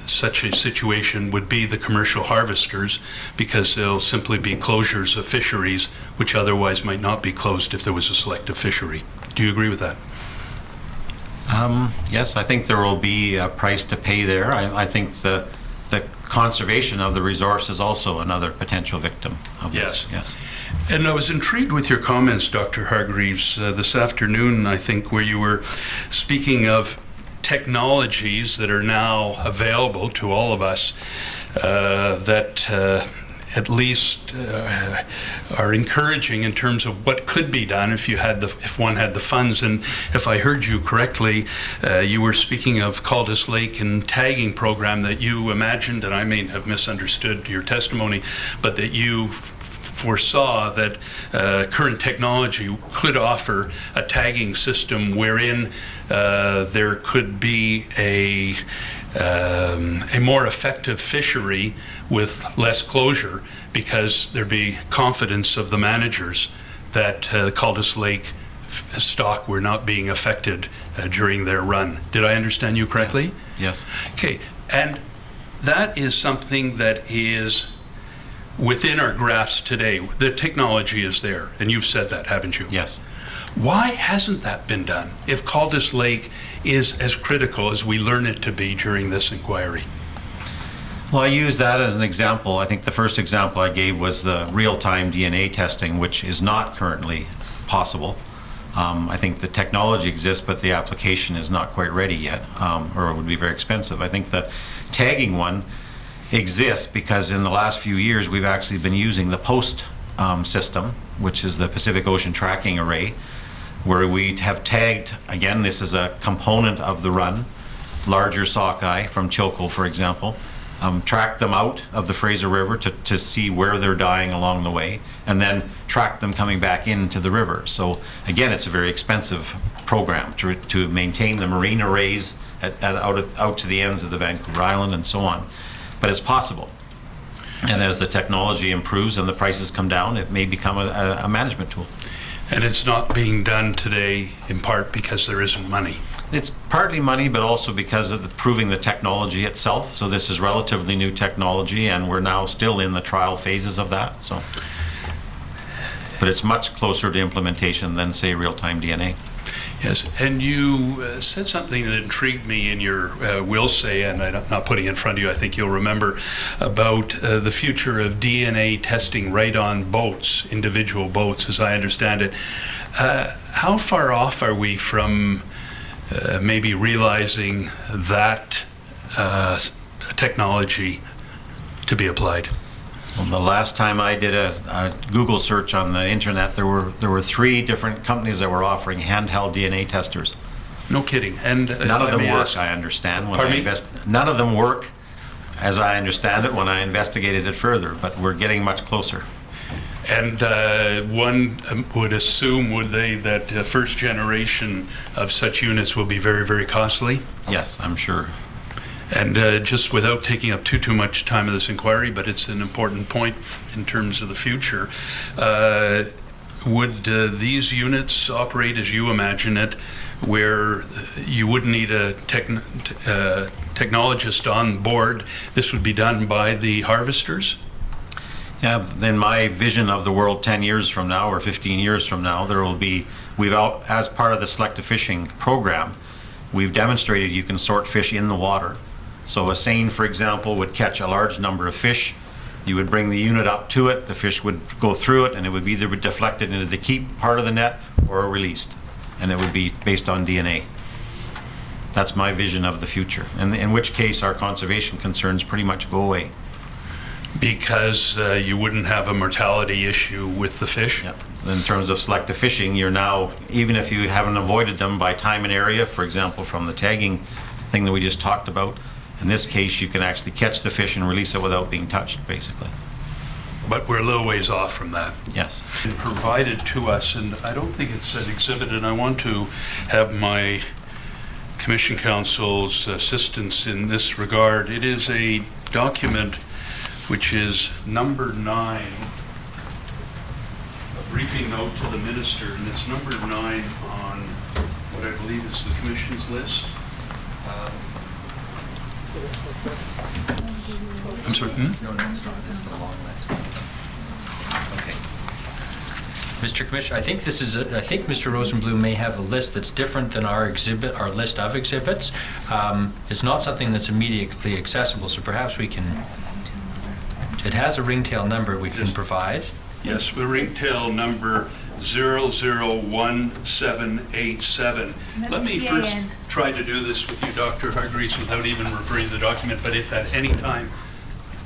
such a situation would be the commercial harvesters, because there'll simply be closures of fisheries which otherwise might not be closed if there was a selective fishery. Do you agree with that? Yes, I think there will be a price to pay there. I think the conservation of the resource is also another potential victim of this. Yes. And I was intrigued with your comments, Dr. Hargreaves, this afternoon, I think, where you were speaking of technologies that are now available to all of us that at least are encouraging in terms of what could be done if one had the funds. And if I heard you correctly, you were speaking of Caldas Lake and tagging program that you imagined, and I may have misunderstood your testimony, but that you foresaw that current technology could offer a tagging system wherein there could be a more effective fishery with less closure, because there'd be confidence of the managers that Caldas Lake stock were not being affected during their run. Did I understand you correctly? Yes. Okay, and that is something that is within our grasp today. The technology is there, and you've said that, haven't you? Yes. Why hasn't that been done if Caldas Lake is as critical as we learn it to be during this inquiry? Well, I use that as an example. I think the first example I gave was the real-time DNA testing, which is not currently possible. I think the technology exists, but the application is not quite ready yet, or it would be very expensive. I think the tagging one exists because in the last few years we've actually been using the POST system, which is the Pacific Ocean Tracking Array, where we have tagged, again, this is a component of the run, larger sockeye from Chilko, for example, track them out of the Fraser River to see where they're dying along the way, and then track them coming back into the river. So again, it's a very expensive program to maintain the marine arrays out to the ends of the Vancouver Island and so on, but it's possible. And as the technology improves and the prices come down, it may become a management tool. And it's not being done today in part because there isn't money. It's partly money, but also because of proving the technology itself. So this is relatively new technology, and we're now still in the trial phases of that. So, but it's much closer to implementation than, say, real-time DNA. Yes, and you said something that intrigued me in your will say, and I'm not putting it in front of you, I think you'll remember, about the future of DNA testing right on boats, individual boats, as I understand it. How far off are we from maybe realizing that technology to be applied? Well, the last time I did a Google search on the internet, there were 3 different companies that were offering handheld DNA testers. No kidding. And none of them work, I understand. None of them work, as I understand it, when I investigated it further, but we're getting much closer. And one would assume, would they, that first generation of such units will be very, very costly? Yes, I'm sure. And just without taking up too much time of this inquiry, but it's an important point in terms of the future, would these units operate as you imagine it, where you wouldn't need a technologist on board? This would be done by the harvesters? Yeah, then my vision of the world 10 years from now or 15 years from now, there will be, as part of the selective fishing program, we've demonstrated you can sort fish in the water. So a seine, for example, would catch a large number of fish. You would bring the unit up to it, the fish would go through it, and it would either be deflected into the keep part of the net or released. And it would be based on DNA. That's my vision of the future, and in which case our conservation concerns pretty much go away. Because you wouldn't have a mortality issue with the fish? Yep. In terms of selective fishing, you're now, even if you haven't avoided them by time and area, for example, from the tagging thing that we just talked about, in this case, you can actually catch the fish and release it without being touched, basically. But we're a little ways off from that. Yes. It's provided to us, and I don't think it's an exhibit, and I want to have my Commission Council's assistance in this regard. It is a document which is number 9, a briefing note to the Minister, and it's number 9 on what I believe is the Commission's list. I'm sorry. Okay. Mr. Commissioner, I think I think Mr. Rosenblum may have a list that's different than our list of exhibits. It's not something that's immediately accessible, so perhaps we can. It has a ringtail number we can provide. Yes, the ringtail number 001787. Let me first try to do this with you, Dr. Hargreaves, without even referring to the document, but if at any time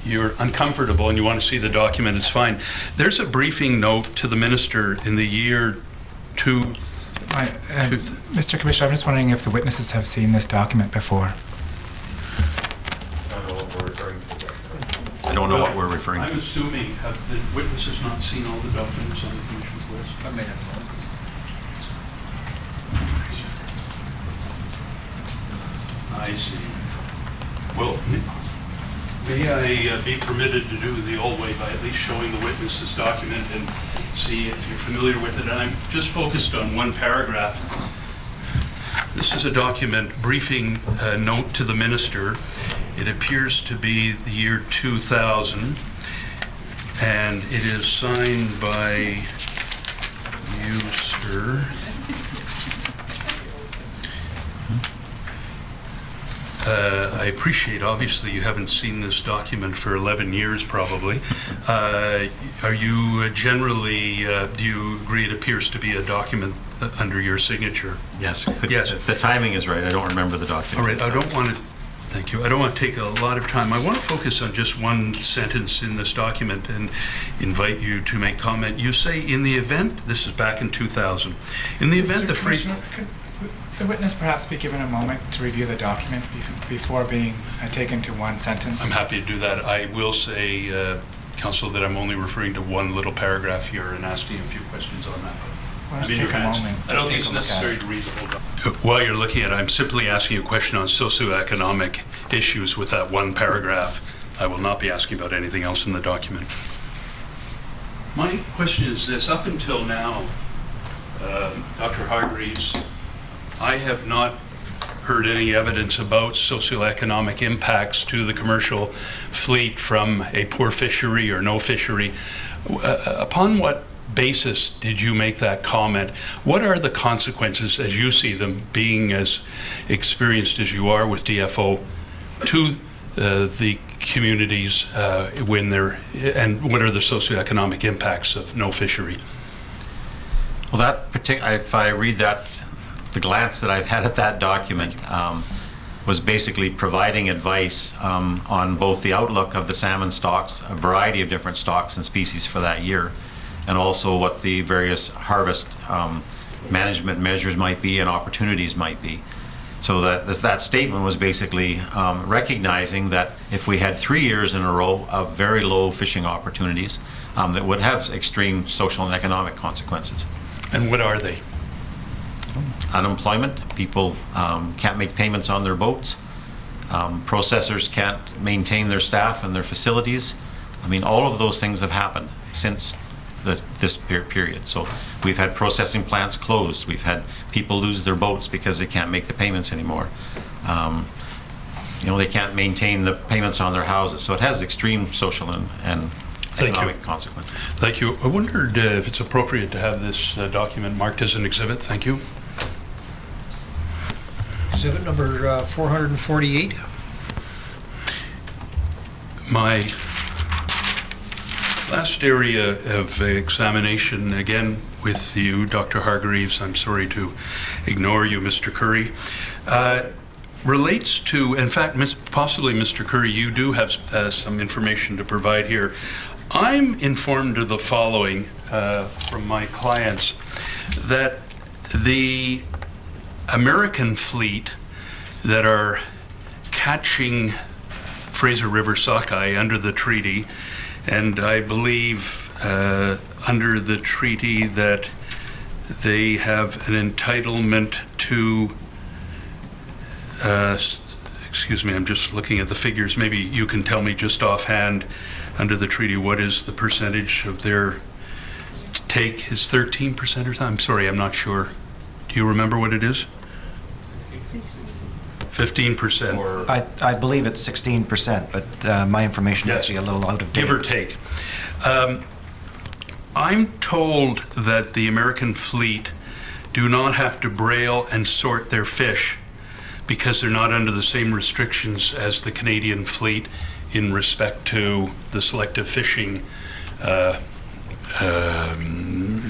you're uncomfortable and you want to see the document, it's fine. There's a briefing note to the Minister in the year Mr. Commissioner, I'm just wondering if the witnesses have seen this document before. I don't know what we're referring to. I'm assuming, have the witnesses not seen all the documents on the Commission's list? I may have I see. Well, may I be permitted to do the old way by at least showing the witness this document and see if you're familiar with it? And I'm just focused on one paragraph. This is a document, briefing note to the Minister. It appears to be the year 2000, and it is signed by you, sir. I appreciate, obviously, you haven't seen this document for 11 years, probably. Are you generally, do you agree it appears to be a document under your signature? Yes. Yes. The timing is right. I don't remember the document. All right, I don't want to, thank you. I don't want to take a lot of time. I want to focus on just one sentence in this document and invite you to make comment. You say, in the event, this is back in 2000, in the event the free... Could the witness perhaps be given a moment to review the document before being taken to one sentence? I'm happy to do that. I will say, Council, that I'm only referring to one little paragraph here and asking a few questions on that. Well, take a moment. I don't think it's necessary to read the whole document. While you're looking at it, I'm simply asking you a question on socioeconomic issues with that one paragraph I will not be asking about anything else in the document. My question is this: up until now, Dr. Hargreaves, I have not heard any evidence about socioeconomic impacts to the commercial fleet from a poor fishery or no fishery. Upon what basis did you make that comment? What are the consequences, as you see them, being as experienced as you are with DFO, to the communities when they're, and what are the socioeconomic impacts of no fishery? Well, if I read that, the glance that I've had at that document was basically providing advice on both the outlook of the salmon stocks, a variety of different stocks and species for that year, and also what the various harvest management measures might be and opportunities might be. So that statement was basically recognizing that if we had 3 years in a row of very low fishing opportunities, that would have extreme social and economic consequences. And what are they? Unemployment, people can't make payments on their boats, processors can't maintain their staff and their facilities. I mean, all of those things have happened since this period. So we've had processing plants closed, we've had people lose their boats because they can't make the payments anymore. They can't maintain the payments on their houses. So it has extreme social and economic consequences. Thank you. I wondered if it's appropriate to have this document marked as an exhibit. Thank you. Exhibit number 448. My last area of examination, again with you, Dr. Hargreaves, I'm sorry to ignore you, Mr. Curry, relates to, in fact, possibly Mr. Curry, you do have some information to provide here. I'm informed of the following from my clients, that the American fleet that are catching Fraser River sockeye under the treaty, and I believe under the treaty that they have an entitlement to, excuse me, I'm just looking at the figures. Maybe you can tell me just offhand, under the treaty, what is the percentage of their take? Is 13% or something? I'm sorry, I'm not sure. Do you remember what it is? 15%. I believe it's 16%, but my information is actually a little out of date. Give or take. I'm told that the American fleet do not have to braille and sort their fish because they're not under the same restrictions as the Canadian fleet in respect to the selective fishing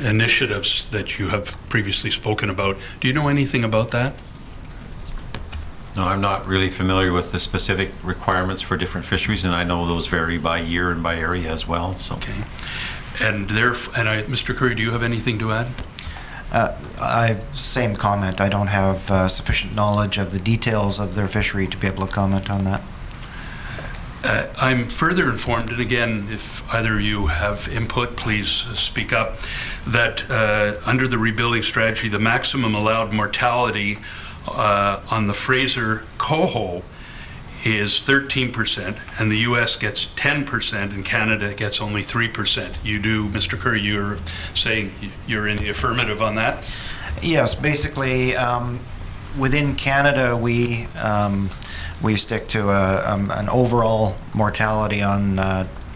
initiatives that you have previously spoken about. Do you know anything about that? No, I'm not really familiar with the specific requirements for different fisheries, and I know those vary by year and by area as well. So. Okay. And Mr. Curry, do you have anything to add? Same comment. I don't have sufficient knowledge of the details of their fishery to be able to comment on that. I'm further informed, and again, if either of you have input, please speak up, that under the rebuilding strategy, the maximum allowed mortality on the Fraser coho is 13%, and the U.S. gets 10%, and Canada gets only 3%. You do, Mr. Curry, you're saying you're in the affirmative on that? Yes, basically, within Canada, we stick to an overall mortality on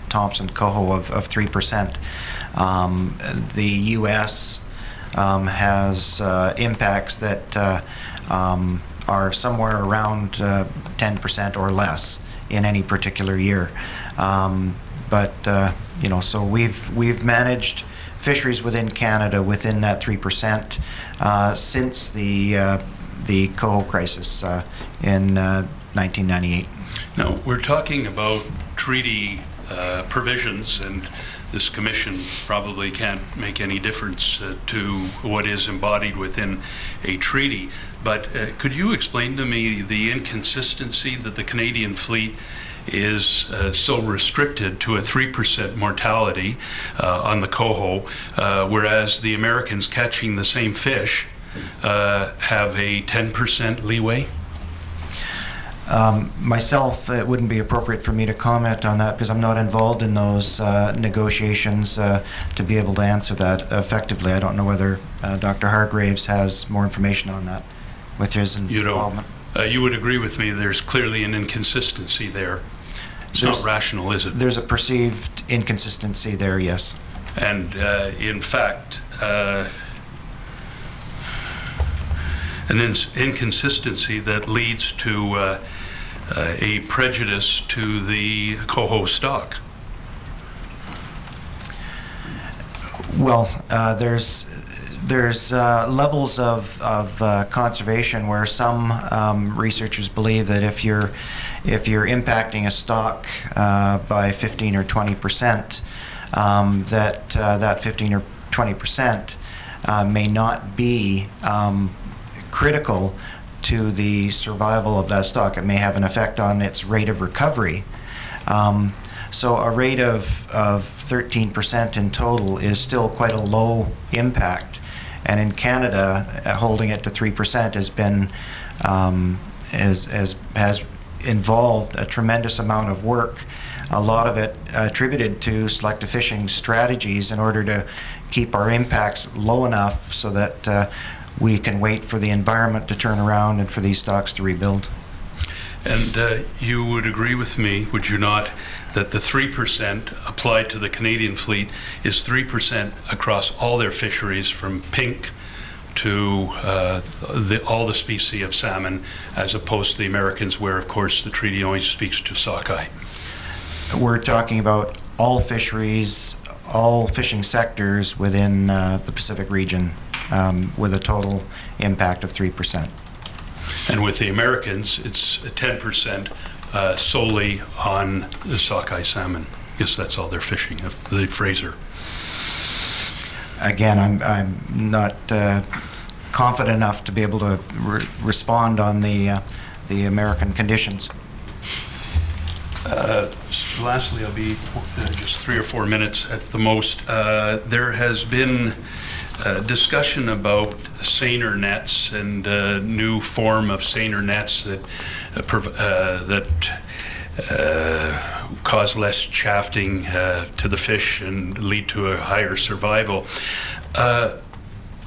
Thompson coho of 3%. The U.S. has impacts that are somewhere around 10% or less in any particular year. So we've managed fisheries within Canada within that 3% since the coho crisis in 1998. Now, we're talking about treaty provisions, and this commission probably can't make any difference to what is embodied within a treaty. But could you explain to me the inconsistency that the Canadian fleet is so restricted to a 3% mortality on the coho, whereas the Americans catching the same fish have a 10% leeway? Myself, it wouldn't be appropriate for me to comment on that because I'm not involved in those negotiations to be able to answer that effectively. I don't know whether Dr. Hargraves has more information on that with his involvement. You would agree with me, there's clearly an inconsistency there. It's not rational, is it? There's a perceived inconsistency there, yes. And in fact, an inconsistency that leads to a prejudice to the coho stock. Well, there's levels of conservation where some researchers believe that if you're impacting a stock by 15 or 20%, that 15 or 20% may not be critical to the survival of that stock. It may have an effect on its rate of recovery. So a rate of 13% in total is still quite a low impact. And in Canada, holding it to 3% has been has involved a tremendous amount of work, a lot of it attributed to selective fishing strategies in order to keep our impacts low enough so that we can wait for the environment to turn around and for these stocks to rebuild. And you would agree with me, would you not, that the 3% applied to the Canadian fleet is 3% across all their fisheries from pink to all the species of salmon, as opposed to the Americans where, of course, the treaty only speaks to sockeye? We're talking about all fisheries, all fishing sectors within the Pacific region with a total impact of 3%. And with the Americans, it's 10% solely on the sockeye salmon. Yes, that's all they're fishing, the Fraser. Again, I'm not confident enough to be able to respond on the American conditions. Lastly, I'll be just 3 or 4 minutes at the most. There has been discussion about seiner nets and a new form of seiner nets that cause less shafting to the fish and lead to a higher survival.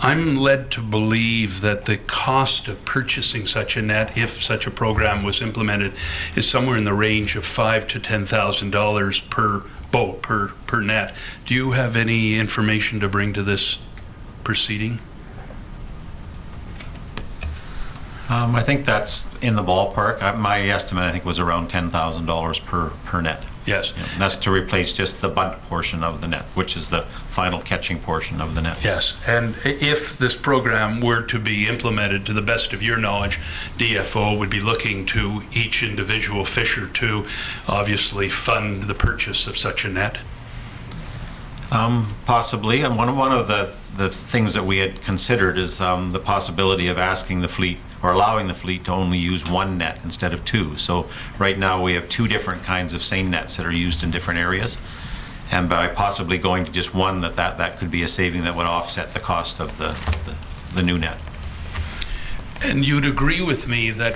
I'm led to believe that the cost of purchasing such a net, if such a program was implemented, is somewhere in the range of $5,000 to $10,000 per boat, per net. Do you have any information to bring to this proceeding? I think that's in the ballpark. My estimate, I think, was around $10,000 per net. Yes. Yeah, that's to replace just the bunt portion of the net, which is the final catching portion of the net. Yes, and if this program were to be implemented, to the best of your knowledge, DFO would be looking to each individual fisher to obviously fund the purchase of such a net? Possibly, and one of the things that we had considered is the possibility of asking the fleet or allowing the fleet to only use one net instead of two. So right now we have 2 different kinds of seine nets that are used in different areas, and by possibly going to just one, that could be a saving that would offset the cost of the new net. And you'd agree with me that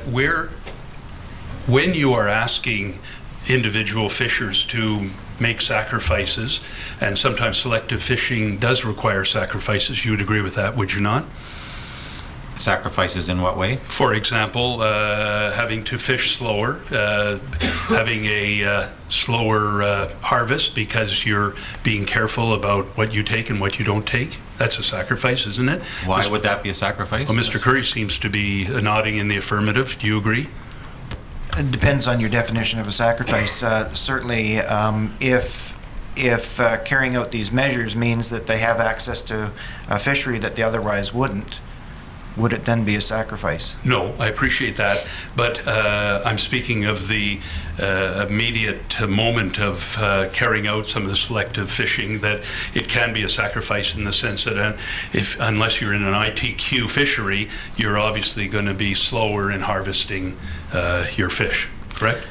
when you are asking individual fishers to make sacrifices, and sometimes selective fishing does require sacrifices, you would agree with that, would you not? Sacrifices in what way? For example, having to fish slower, having a slower harvest because you're being careful about what you take and what you don't take. That's a sacrifice, isn't it? Why would that be a sacrifice? Well, Mr. Curry seems to be nodding in the affirmative. Do you agree? It depends on your definition of a sacrifice. Certainly, if carrying out these measures means that they have access to a fishery that they otherwise wouldn't, would it then be a sacrifice? No, I appreciate that, but I'm speaking of the immediate moment of carrying out some of the selective fishing, that it can be a sacrifice in the sense that unless you're in an ITQ fishery, you're obviously going to be slower in harvesting your fish, correct?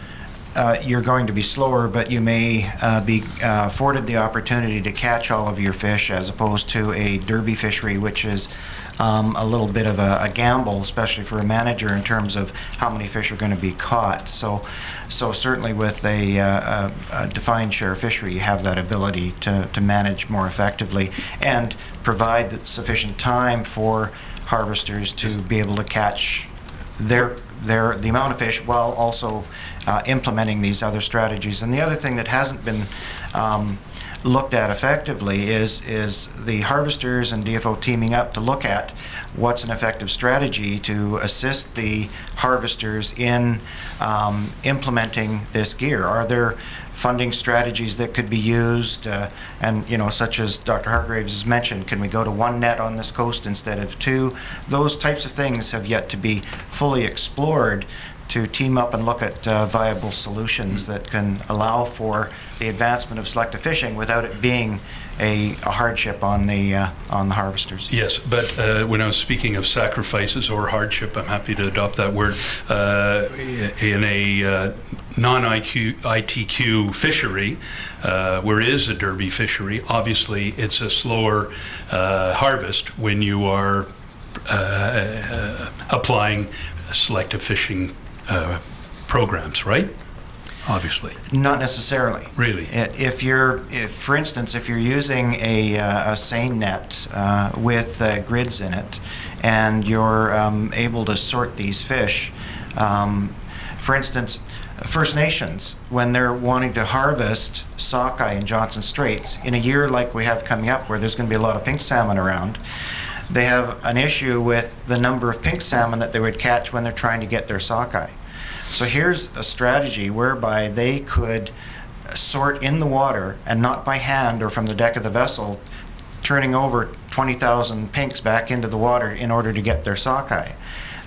you're going to be slower, but you may be afforded the opportunity to catch all of your fish, as opposed to a derby fishery, which is a little bit of a gamble, especially for a manager, in terms of how many fish are going to be caught. So certainly with a defined share fishery, you have that ability to manage more effectively and provide sufficient time for harvesters to be able to catch the amount of fish, while also implementing these other strategies. And the other thing that hasn't been looked at effectively is the harvesters and DFO teaming up to look at what's an effective strategy to assist the harvesters in implementing this gear. Are there funding strategies that could be used, and such as Dr. Hargreaves has mentioned, can we go to one net on this coast instead of two? Those types of things have yet to be fully explored, to team up and look at viable solutions that can allow for the advancement of selective fishing without it being a hardship on the harvesters. Yes, but when I was speaking of sacrifices or hardship, I'm happy to adopt that word, in a non-ITQ fishery, where it is a derby fishery, obviously it's a slower harvest when you are applying selective fishing programs, right? Obviously. Not necessarily. Really? If for instance, if you're using a seine net with grids in it, and you're able to sort these fish, for instance, First Nations, when they're wanting to harvest sockeye in Johnson Straits, in a year like we have coming up, where there's going to be a lot of pink salmon around, they have an issue with the number of pink salmon that they would catch when they're trying to get their sockeye. So here's a strategy whereby they could sort in the water, and not by hand or from the deck of the vessel, turning over 20,000 pinks back into the water in order to get their sockeye.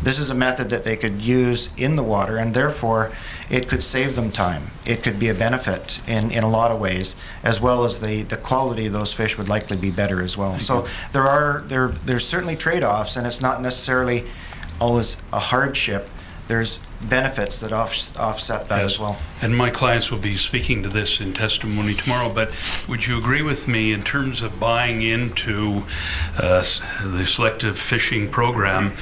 This is a method that they could use in the water, and therefore it could save them time. It could be a benefit in a lot of ways, as well as the quality of those fish would likely be better as well. So there's certainly trade-offs, and it's not necessarily always a hardship. There's benefits that offset that as well. And my clients will be speaking to this in testimony tomorrow, but would you agree with me in terms of buying into the selective fishing program,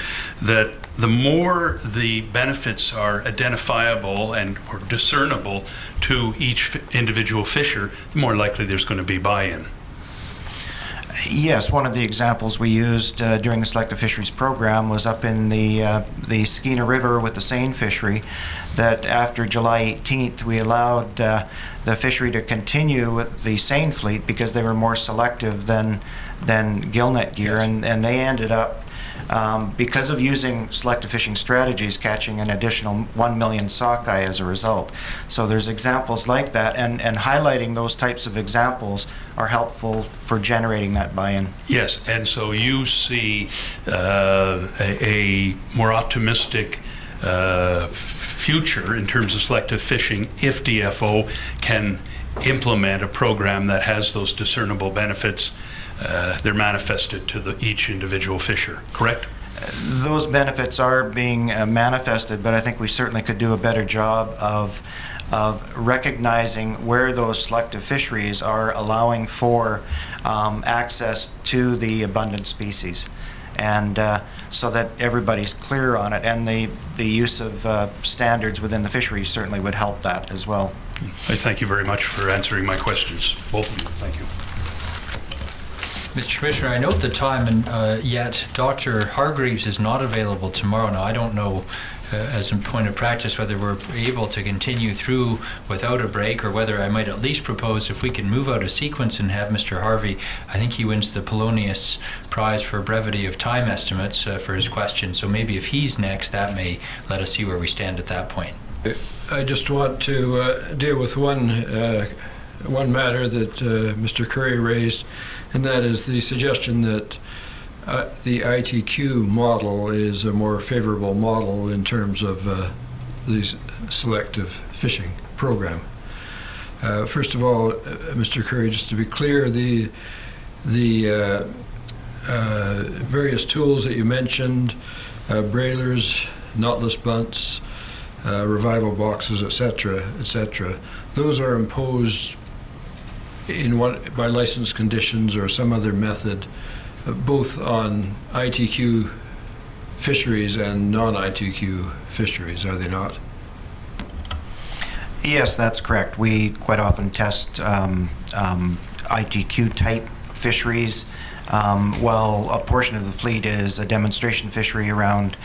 that the more the benefits are identifiable and or discernible to each individual fisher, the more likely there's going to be buy-in? Yes, one of the examples we used during the selective fisheries program was up in the Skeena River with the seine fishery, that after July 18th we allowed the fishery to continue with the seine fleet because they were more selective than gillnet gear, Yes. and they ended up, because of using selective fishing strategies, catching an additional 1 million sockeye as a result. So there's examples like that, and highlighting those types of examples are helpful for generating that buy-in. Yes, and so you see a more optimistic future in terms of selective fishing if DFO can implement a program that has those discernible benefits. They're manifested to each individual fisher, correct? Those benefits are being manifested, but I think we certainly could do a better job of recognizing where those selective fisheries are allowing for access to the abundant species, and so that everybody's clear on it. And the use of standards within the fisheries certainly would help that as well. I thank you very much for answering my questions, both of you. Thank you. Mr. Commissioner, I note the time, and yet Dr. Hargreaves is not available tomorrow. Now, I don't know, as a point of practice, whether we're able to continue through without a break, or whether I might at least propose if we can move out a sequence and have Mr. Harvey, I think he wins the Polonius Prize for brevity of time estimates for his question. So maybe if he's next, that may let us see where we stand at that point. I just want to deal with one matter that Mr. Curry raised, and that is the suggestion that the ITQ model is a more favorable model in terms of the selective fishing program. First of all, Mr. Curry, just to be clear, the various tools that you mentioned, brailers, knotless bunts, revival boxes, etc., etc., those are imposed by license conditions or some other method, both on ITQ fisheries and non-ITQ fisheries, are they not? Yes, that's correct. We quite often test ITQ-type fisheries, while a portion of the fleet is a demonstration fishery around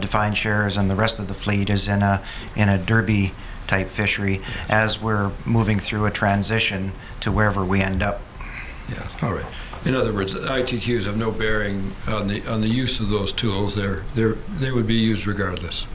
defined shares, and the rest of the fleet is in a derby-type fishery, as we're moving through a transition to wherever we end up. Yeah, all right. In other words, ITQs have no bearing on the use of those tools. They would be used regardless.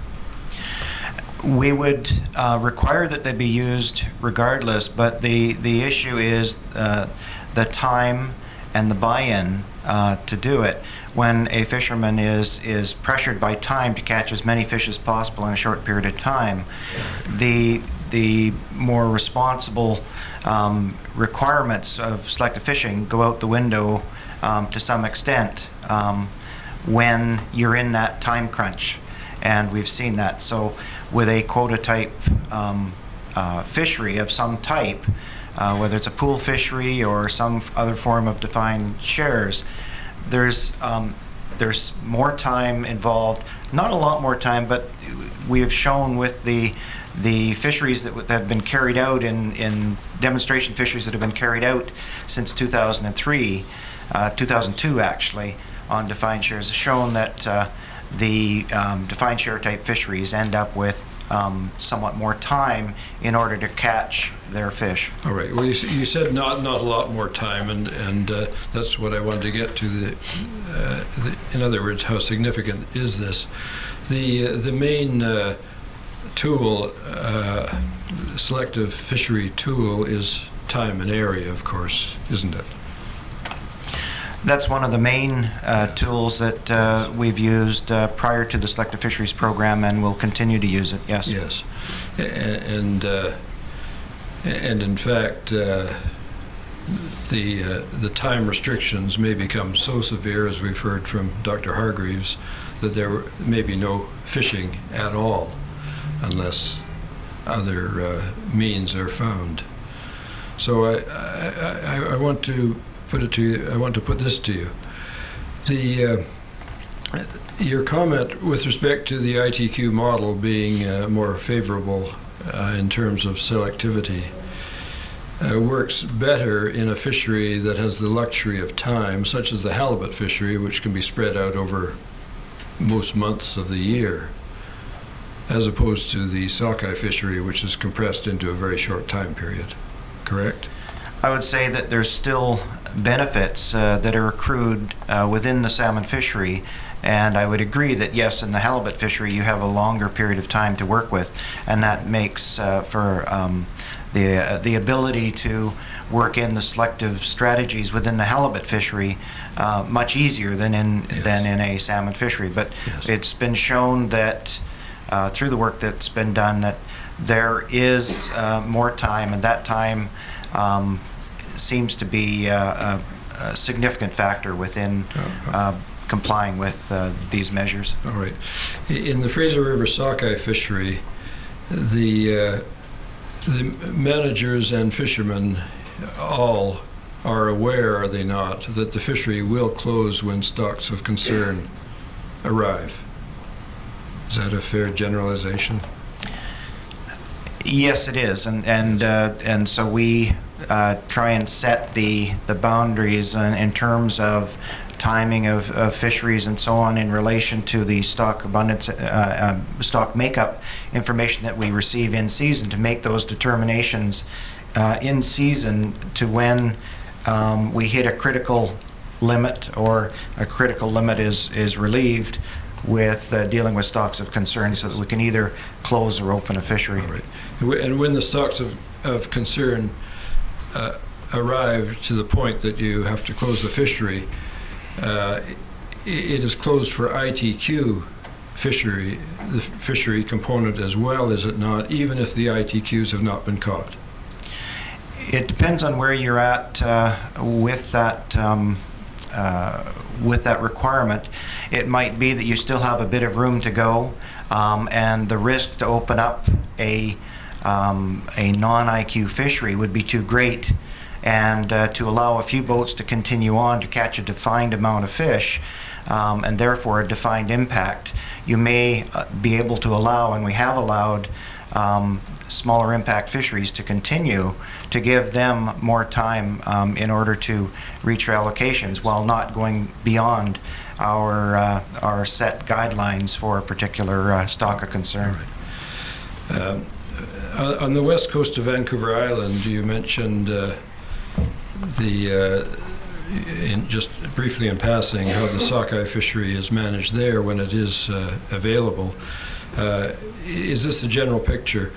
We would require that they be used regardless, but the issue is the time and the buy-in to do it. When a fisherman is pressured by time to catch as many fish as possible in a short period of time, the more responsible requirements of selective fishing go out the window to some extent when you're in that time crunch, and we've seen that. So with a quota type fishery of some type, whether it's a pool fishery or some other form of defined shares, there's more time involved. Not a lot more time, but we have shown with the fisheries that have been carried out in demonstration fisheries that have been carried out since 2003, 2002 actually, on defined shares, has shown that the defined share type fisheries end up with somewhat more time in order to catch their fish. All right. Well, you said not a lot more time, and that's what I wanted to get to. In other words, how significant is this? The main tool, selective fishery tool, is time and area, of course, isn't it? That's one of the main tools that we've used prior to the selective fisheries program, and will continue to use it. Yes. Yes, and in fact, the time restrictions may become so severe, as we've heard from Dr. Hargreaves, that there may be no fishing at all unless other means are found. So I want to put it to you. I want to put this to you. Your comment with respect to the ITQ model being more favorable in terms of selectivity works better in a fishery that has the luxury of time, such as the halibut fishery, which can be spread out over most months of the year, as opposed to the sockeye fishery, which is compressed into a very short time period. Correct? I would say that there's still benefits that are accrued within the salmon fishery, and I would agree that yes, in the halibut fishery you have a longer period of time to work with, and that makes for the ability to work in the selective strategies within the halibut fishery much easier than in a salmon fishery. But Yes. It's been shown that through the work that's been done that there is more time, and that time seems to be a significant factor within complying with these measures. All right. In the Fraser River sockeye fishery, the managers and fishermen all are aware, are they not, that the fishery will close when stocks of concern arrive. Is that a fair generalization? Yes, it is, and so we try and set the boundaries in terms of timing of fisheries and so on in relation to the stock abundance, stock makeup information that we receive in season, to make those determinations in season to when we hit a critical limit, or a critical limit is relieved with dealing with stocks of concern, so that we can either close or open a fishery. All right. And when the stocks of concern arrive to the point that you have to close the fishery, it is closed for ITQ fishery, the fishery component as well, is it not, even if the ITQs have not been caught? It depends on where you're at with that requirement. It might be that you still have a bit of room to go, and the risk to open up a non-IQ fishery would be too great, and to allow a few boats to continue on to catch a defined amount of fish, and therefore a defined impact, you may be able to allow, and we have allowed, smaller impact fisheries to continue, to give them more time in order to reach our allocations while not going beyond our set guidelines for a particular stock of concern. On the west coast of Vancouver Island, you mentioned just briefly in passing, how the sockeye fishery is managed there when it is available. Is this a general picture?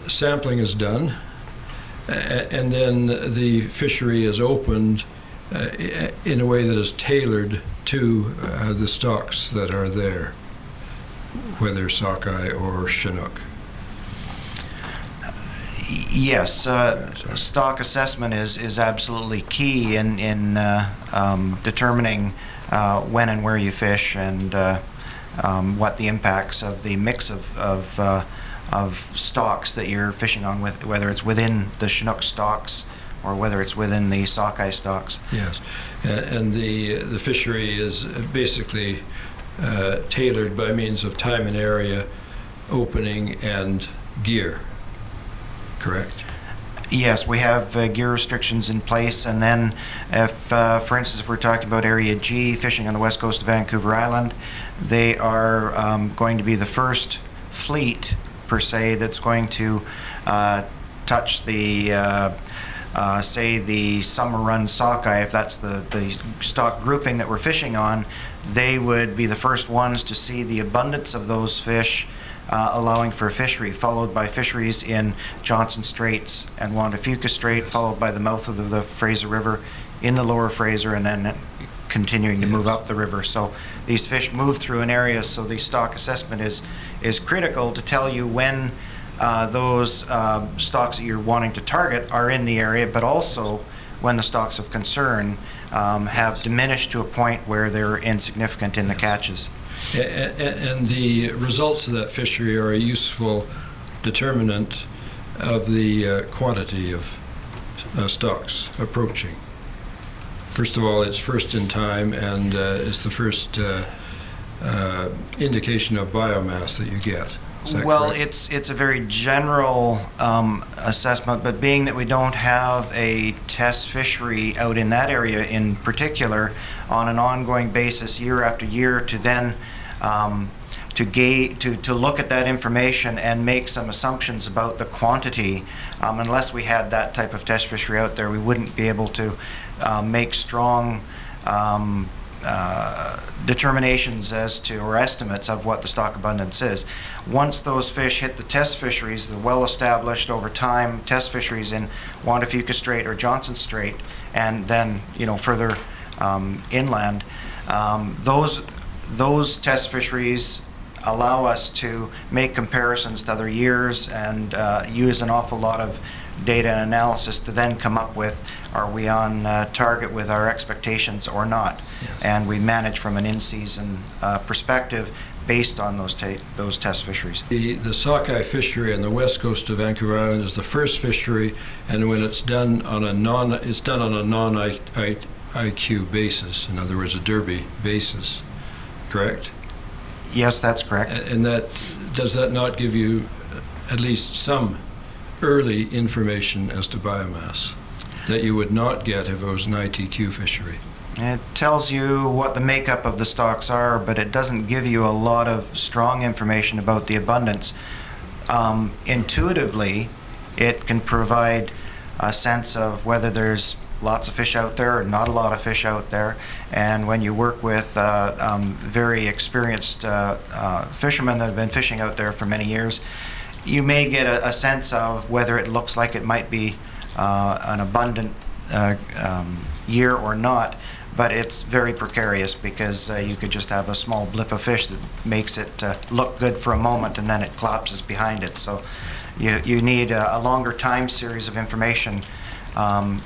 Sampling is done, and then the fishery is opened in a way that is tailored to the stocks that are there, whether sockeye or Chinook. Yes, stock assessment is absolutely key in determining when and where you fish, and what the impacts of the mix of stocks that you're fishing on, with whether it's within the Chinook stocks or whether it's within the sockeye stocks. Yes, and the fishery is basically tailored by means of time and area, opening, and gear. Correct? Yes, we have gear restrictions in place, and then if, for instance, if we're talking about Area G, fishing on the west coast of Vancouver Island, they are going to be the first fleet, per se, that's going to touch the, say, the summer run sockeye. If that's the stock grouping that we're fishing on, they would be the first ones to see the abundance of those fish, allowing for a fishery, followed by fisheries in Johnson Straits and Juan de Fuca Strait, followed by the mouth of the Fraser River in the lower Fraser, and then continuing to move up the river. So these fish move through an area, so the stock assessment is critical to tell you when those stocks that you're wanting to target are in the area, but also when the stocks of concern have diminished to a point where they're insignificant in the catches. And the results of that fishery are a useful determinant of the quantity of stocks approaching. First of all, it's first in time, and it's the first indication of biomass that you get. Well, it's a very general assessment, but being that we don't have a test fishery out in that area in particular on an ongoing basis year after year, to then to look at that information and make some assumptions about the quantity, unless we had that type of test fishery out there, we wouldn't be able to make strong determinations as to, or estimates of, what the stock abundance is. Once those fish hit the test fisheries, the well-established over time test fisheries in Juan de Fuca Strait or Johnson Strait, and then further inland, those test fisheries allow us to make comparisons to other years and use an awful lot of data and analysis to then come up with, are we on target with our expectations or not? Yes. And we manage from an in-season perspective based on those test fisheries. The sockeye fishery on the west coast of Vancouver Island is the first fishery, and when it's done on a non-IQ basis, in other words, a Derby basis, correct? Yes, that's correct. And does that not give you at least some early information as to biomass that you would not get if it was an ITQ fishery? It tells you what the makeup of the stocks are, but it doesn't give you a lot of strong information about the abundance. Intuitively, it can provide a sense of whether there's lots of fish out there or not a lot of fish out there. And when you work with very experienced fishermen that have been fishing out there for many years, you may get a sense of whether it looks like it might be an abundant year or not, but it's very precarious, because you could just have a small blip of fish that makes it look good for a moment and then it collapses behind it. So you need a longer time series of information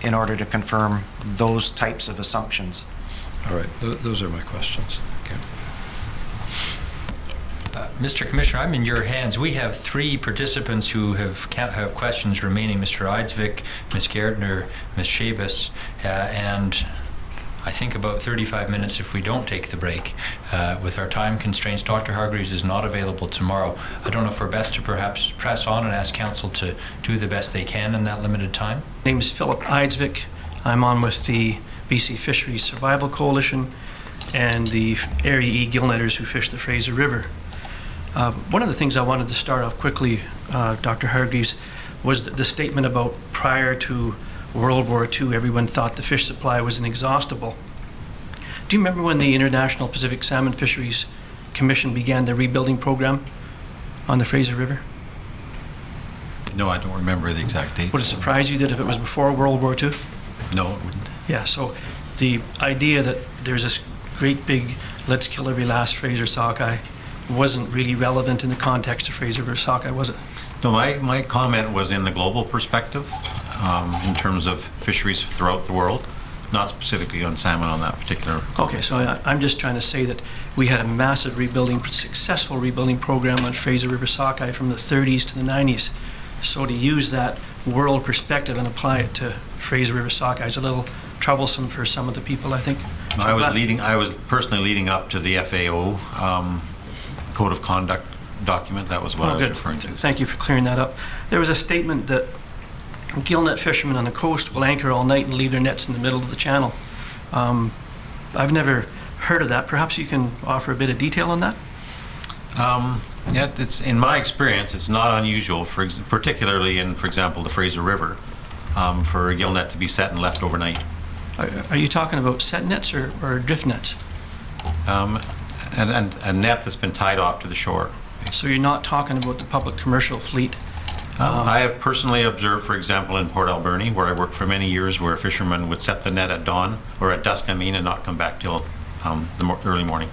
in order to confirm those types of assumptions. All right, those are my questions. Okay. Mr. Commissioner, I'm in your hands. We have 3 participants who have questions remaining, Mr. Eidsvik, Ms. Gardner, Ms. Shabas, and I think about 35 minutes if we don't take the break. With our time constraints, Dr. Hargreaves is not available tomorrow. I don't know if we're best to perhaps press on and ask Council to do the best they can in that limited time. My name is Philip Eidsvik. I'm on with the BC Fisheries Survival Coalition and the Area E gillnetters who fish the Fraser River. One of the things I wanted to start off quickly, Dr. Hargreaves, was the statement about prior to World War II, everyone thought the fish supply was inexhaustible. Do you remember when the International Pacific Salmon Fisheries Commission began their rebuilding program on the Fraser River? No, I don't remember the exact date. Would it surprise you that if it was before World War II? No, it wouldn't. Yeah, so the idea that there's this great big let's kill every last Fraser sockeye wasn't really relevant in the context of Fraser River sockeye, was it? No, my comment was in the global perspective, in terms of fisheries throughout the world, not specifically on salmon on that particular. Okay, so I'm just trying to say that we had a massive rebuilding, successful rebuilding program on Fraser River sockeye from the 30s to the 90s. So to use that world perspective and apply it to Fraser River sockeye is a little troublesome for some of the people, I think. So I was personally leading up to the FAO Code of Conduct document. That was what I was referring to. Thank you for clearing that up. There was a statement that gillnet fishermen on the coast will anchor all night and leave their nets in the middle of the channel. I've never heard of that. Perhaps you can offer a bit of detail on that? Yeah, it's in my experience, it's not unusual, particularly in, for example, the Fraser River, for a gill net to be set and left overnight. Are you talking about set nets or drift nets? And a net that's been tied off to the shore. So you're not talking about the public commercial fleet? I have personally observed, for example, in Port Alberni, where I worked for many years, where a fisherman would set the net at dawn, or at dusk, I mean, and not come back till the early morning.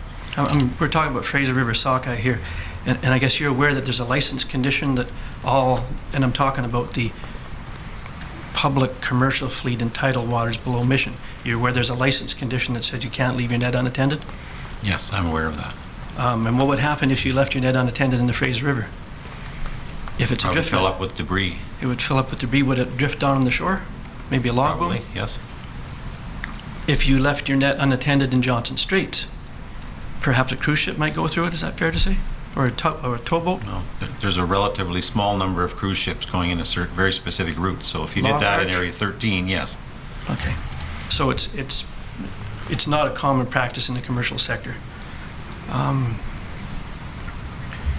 We're talking about Fraser River sockeye here, and I guess you're aware that there's a license condition that and I'm talking about the public commercial fleet in tidal waters below Mission. You're aware there's a license condition that says you can't leave your net unattended? Yes, I'm aware of that. And what would happen if you left your net unattended in the Fraser River? If it's a drift net? It would fill up with debris. It would fill up with debris. Would it drift down on the shore? Maybe a log boom? Probably, yes. If you left your net unattended in Johnson Straits, perhaps a cruise ship might go through it, is that fair to say? Or a towboat? No, there's a relatively small number of cruise ships going in a very specific route, so if you did that in Area 13, yes. Okay. So it's not a common practice in the commercial sector.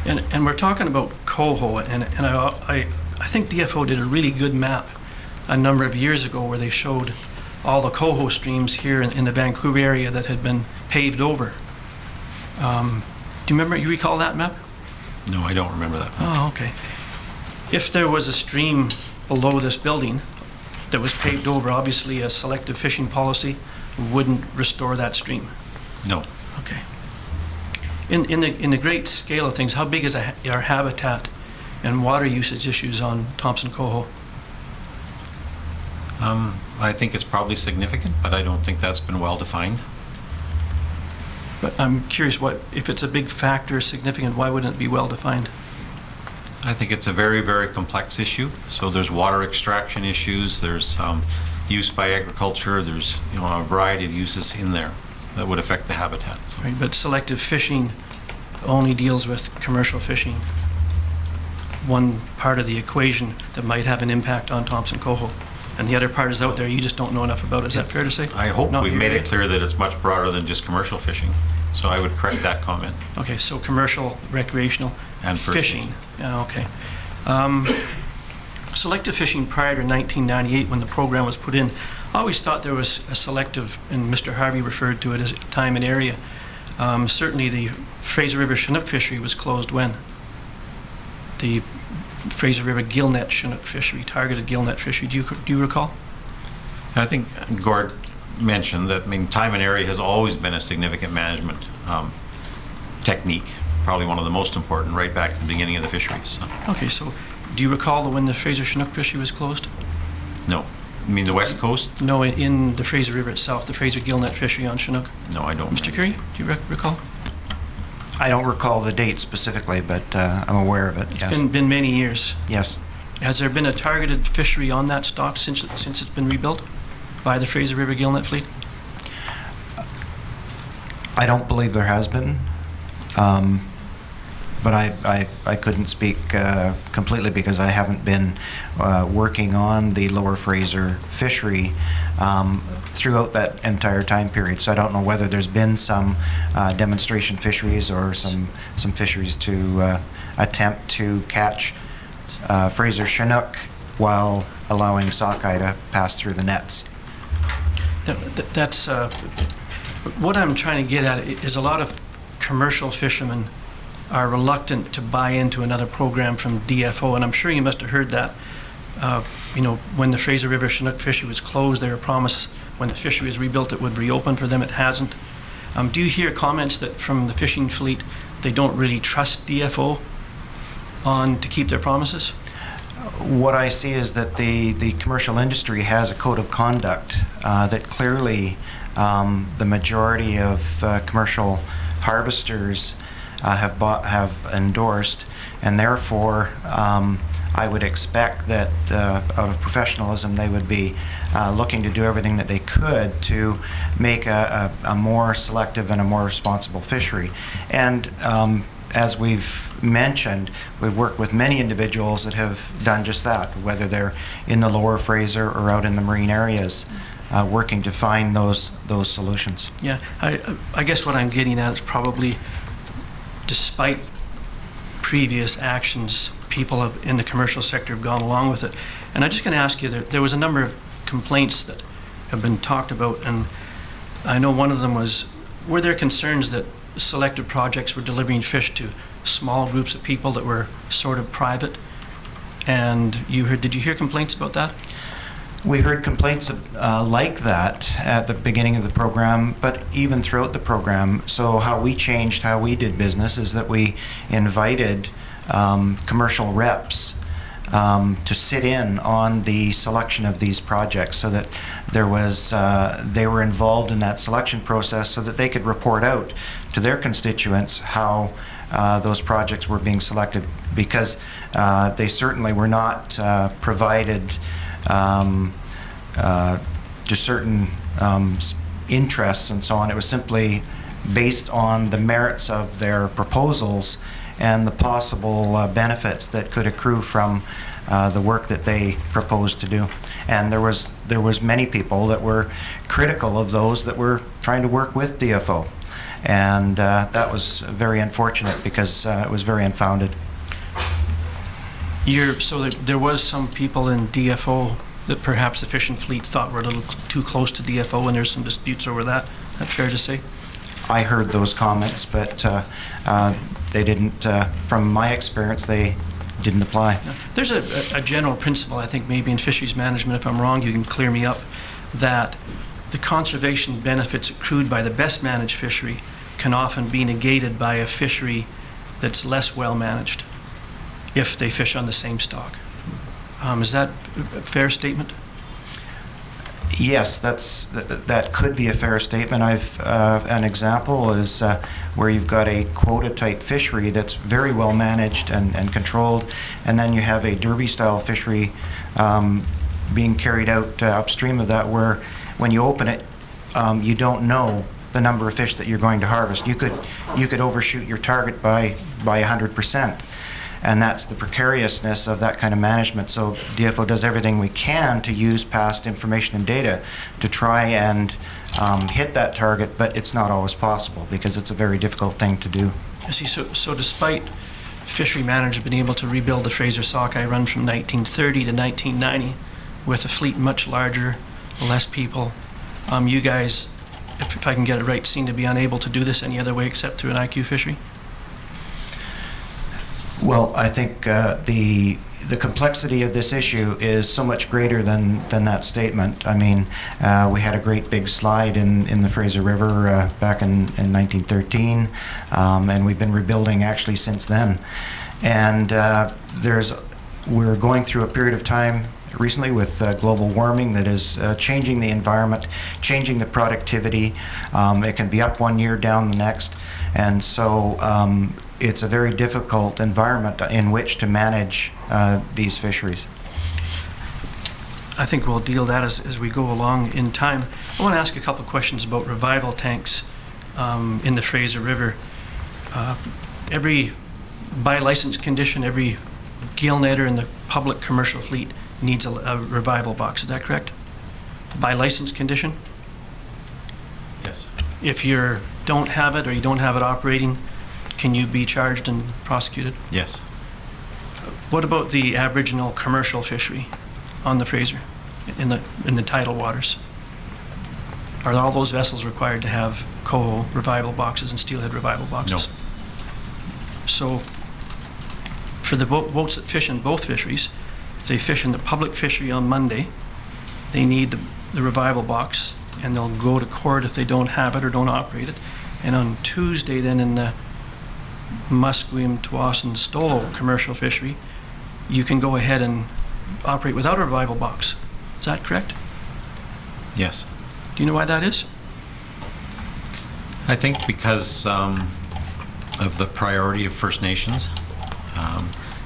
And we're talking about coho, and I think DFO did a really good map a number of years ago where they showed all the coho streams here in the Vancouver area that had been paved over. Do you recall that map? No, I don't remember that. Oh, okay. If there was a stream below this building that was paved over, obviously a selective fishing policy wouldn't restore that stream. No. Okay. In the great scale of things, how big is our habitat and water usage issues on Thompson Coho? I think it's probably significant, but I don't think that's been well defined. But I'm curious, if it's a big factor, significant, why wouldn't it be well defined? I think it's a very, very complex issue. So there's water extraction issues, there's use by agriculture, there's a variety of uses in there that would affect the habitat. So. Right, but selective fishing only deals with commercial fishing. One part of the equation that might have an impact on Thompson Coho. And the other part is out there you just don't know enough about. Is that fair to say? I hope we've made it clear that it's much broader than just commercial fishing. So I would correct that comment. Okay, so commercial, recreational, and fishing. Yeah, okay. Selective fishing prior to 1998 when the program was put in, I always thought there was a selective, and Mr. Harvey referred to it as time and area. Certainly the Fraser River Chinook fishery was closed when? The Fraser River gillnet Chinook fishery, targeted gillnet fishery. Do you recall? I think Gord mentioned that, time and area has always been a significant management technique, probably one of the most important right back to the beginning of the fisheries. So. Okay, so do you recall when the Fraser Chinook fishery was closed? No. You mean the West Coast? No, in the Fraser River itself, the Fraser gillnet fishery on Chinook. No, I don't. Mr. Curry, do you recall? I don't recall the date specifically, but I'm aware of it, yes. It's been many years. Yes. Has there been a targeted fishery on that stock since it's been rebuilt by the Fraser River Gillnet fleet? I don't believe there has been, but I couldn't speak completely because I haven't been working on the Lower Fraser fishery throughout that entire time period. So I don't know whether there's been some demonstration fisheries or some fisheries to attempt to catch Fraser Chinook while allowing sockeye to pass through the nets. That's what I'm trying to get at is a lot of commercial fishermen are reluctant to buy into another program from DFO, and I'm sure you must have heard that. When the Fraser River Chinook fishery was closed, they were promised when the fishery was rebuilt it would reopen. For them, it hasn't. Do you hear comments that from the fishing fleet they don't really trust DFO to keep their promises? What I see is that the commercial industry has a code of conduct that clearly the majority of commercial harvesters have endorsed, and therefore I would expect that out of professionalism they would be looking to do everything that they could to make a more selective and a more responsible fishery. And as we've mentioned, we've worked with many individuals that have done just that, whether they're in the Lower Fraser or out in the marine areas, working to find those solutions. Yeah, I guess what I'm getting at is probably, despite previous actions, people in the commercial sector have gone along with it. And I'm just going to ask you, there was a number of complaints that have been talked about, and I know one of them was, were there concerns that selected projects were delivering fish to small groups of people that were sort of private? And did you hear complaints about that? We heard complaints like that at the beginning of the program, but even throughout the program. So how we changed how we did business is that we invited commercial reps to sit in on the selection of these projects, so that they were involved in that selection process, so that they could report out to their constituents how those projects were being selected, because they certainly were not provided to certain interests and so on. It was simply based on the merits of their proposals and the possible benefits that could accrue from the work that they proposed to do. And there was many people that were critical of those that were trying to work with DFO. And that was very unfortunate, because it was very unfounded. So there was some people in DFO that perhaps the fishing fleet thought were a little too close to DFO, and there's some disputes over that. Is that fair to say? I heard those comments, but they didn't, from my experience, they didn't apply. There's a general principle, I think, maybe in fisheries management, if I'm wrong, you can clear me up, that the conservation benefits accrued by the best managed fishery can often be negated by a fishery that's less well managed if they fish on the same stock. Is that a fair statement? Yes, that could be a fair statement. An example is where you've got a quota-type fishery that's very well managed and controlled, and then you have a Derby-style fishery being carried out upstream of that, where when you open it, you don't know the number of fish that you're going to harvest. You could overshoot your target by 100%. And that's the precariousness of that kind of management. So DFO does everything we can to use past information and data to try and hit that target, but it's not always possible, because it's a very difficult thing to do. I see. So despite fishery managers being able to rebuild the Fraser Sockeye run from 1930 to 1990 with a fleet much larger, less people, you guys, if I can get it right, seem to be unable to do this any other way except through an IQ fishery? Well, I think the complexity of this issue is so much greater than that statement. I mean, we had a great big slide in the Fraser River back in 1913, and we've been rebuilding actually since then. And we're going through a period of time recently with global warming that is changing the environment, changing the productivity. It can be up one year, down the next. And so it's a very difficult environment in which to manage these fisheries. I think we'll deal that as we go along in time. I want to ask a couple of questions about revival tanks in the Fraser River. By license condition, every gill netter in the public commercial fleet needs a revival box. Is that correct? By license condition? Yes. If you don't have it or you don't have it operating, can you be charged and prosecuted? Yes. What about the Aboriginal commercial fishery on the Fraser, in the tidal waters? Are all those vessels required to have coho revival boxes and steelhead revival boxes? No. So, for the boats that fish in both fisheries, if they fish in the public fishery on Monday, they need the revival box, and they'll go to court if they don't have it or don't operate it. And on Tuesday, then, in the Musqueam, Tsawwassen, Stolo commercial fishery, you can go ahead and operate without a revival box. Is that correct? Yes. Do you know why that is? I think because of the priority of First Nations.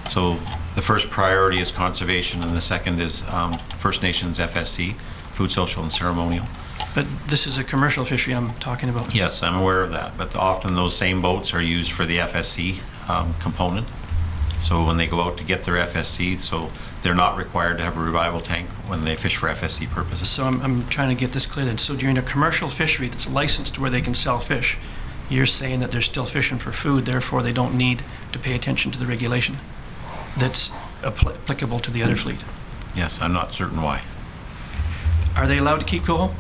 So the first priority is conservation, and the second is First Nations FSC, food, social, and ceremonial. But this is a commercial fishery I'm talking about. Yes, I'm aware of that, but often those same boats are used for the FSC component. So when they go out to get their FSC, so they're not required to have a revival tank when they fish for FSC purposes. So I'm trying to get this clear then. So during a commercial fishery that's licensed where they can sell fish, you're saying that they're still fishing for food, therefore they don't need to pay attention to the regulation that's applicable to the other fleet. Yes, I'm not certain why. Are they allowed to keep coho?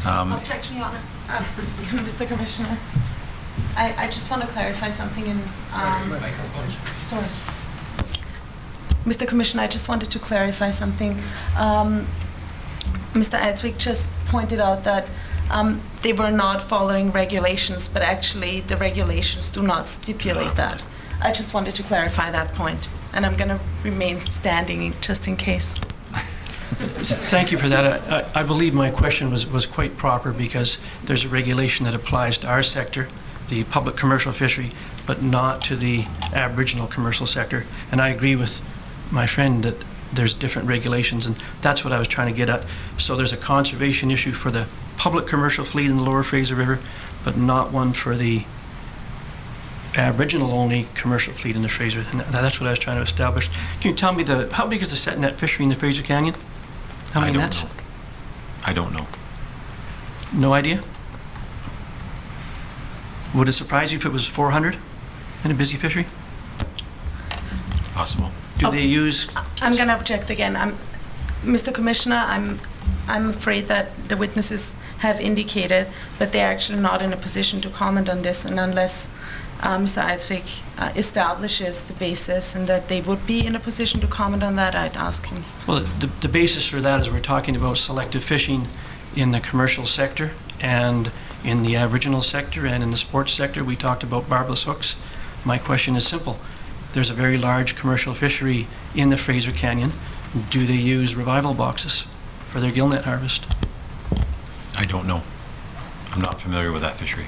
Objection, Your Honor. Mr. Commissioner, I just want to clarify something in... sorry. Mr. Commissioner, I just wanted to clarify something. Mr. Eidsvik just pointed out that they were not following regulations, but actually the regulations do not stipulate that. I just wanted to clarify that point, and I'm going to remain standing just in case. Thank you for that. I believe my question was quite proper because there's a regulation that applies to our sector, the public commercial fishery, but not to the Aboriginal commercial sector. And I agree with my friend that there's different regulations, and that's what I was trying to get at. So there's a conservation issue for the public commercial fleet in the Lower Fraser River, but not one for the Aboriginal-only commercial fleet in the Fraser. And that's what I was trying to establish. Can you tell me how big is the set net fishery in the Fraser Canyon? How many nets? I don't know. No idea? Would it surprise you if it was 400 in a busy fishery? Possible. Do they use... I'm going to object again. Mr. Commissioner, I'm afraid that the witnesses have indicated that they're actually not in a position to comment on this, and unless Mr. Eidsvik establishes the basis and that they would be in a position to comment on that, I'd ask him. Well, the basis for that is we're talking about selective fishing in the commercial sector and in the Aboriginal sector and in the sports sector. We talked about barbless hooks. My question is simple. There's a very large commercial fishery in the Fraser Canyon. Do they use revival boxes for their gillnet harvest? I don't know. I'm not familiar with that fishery.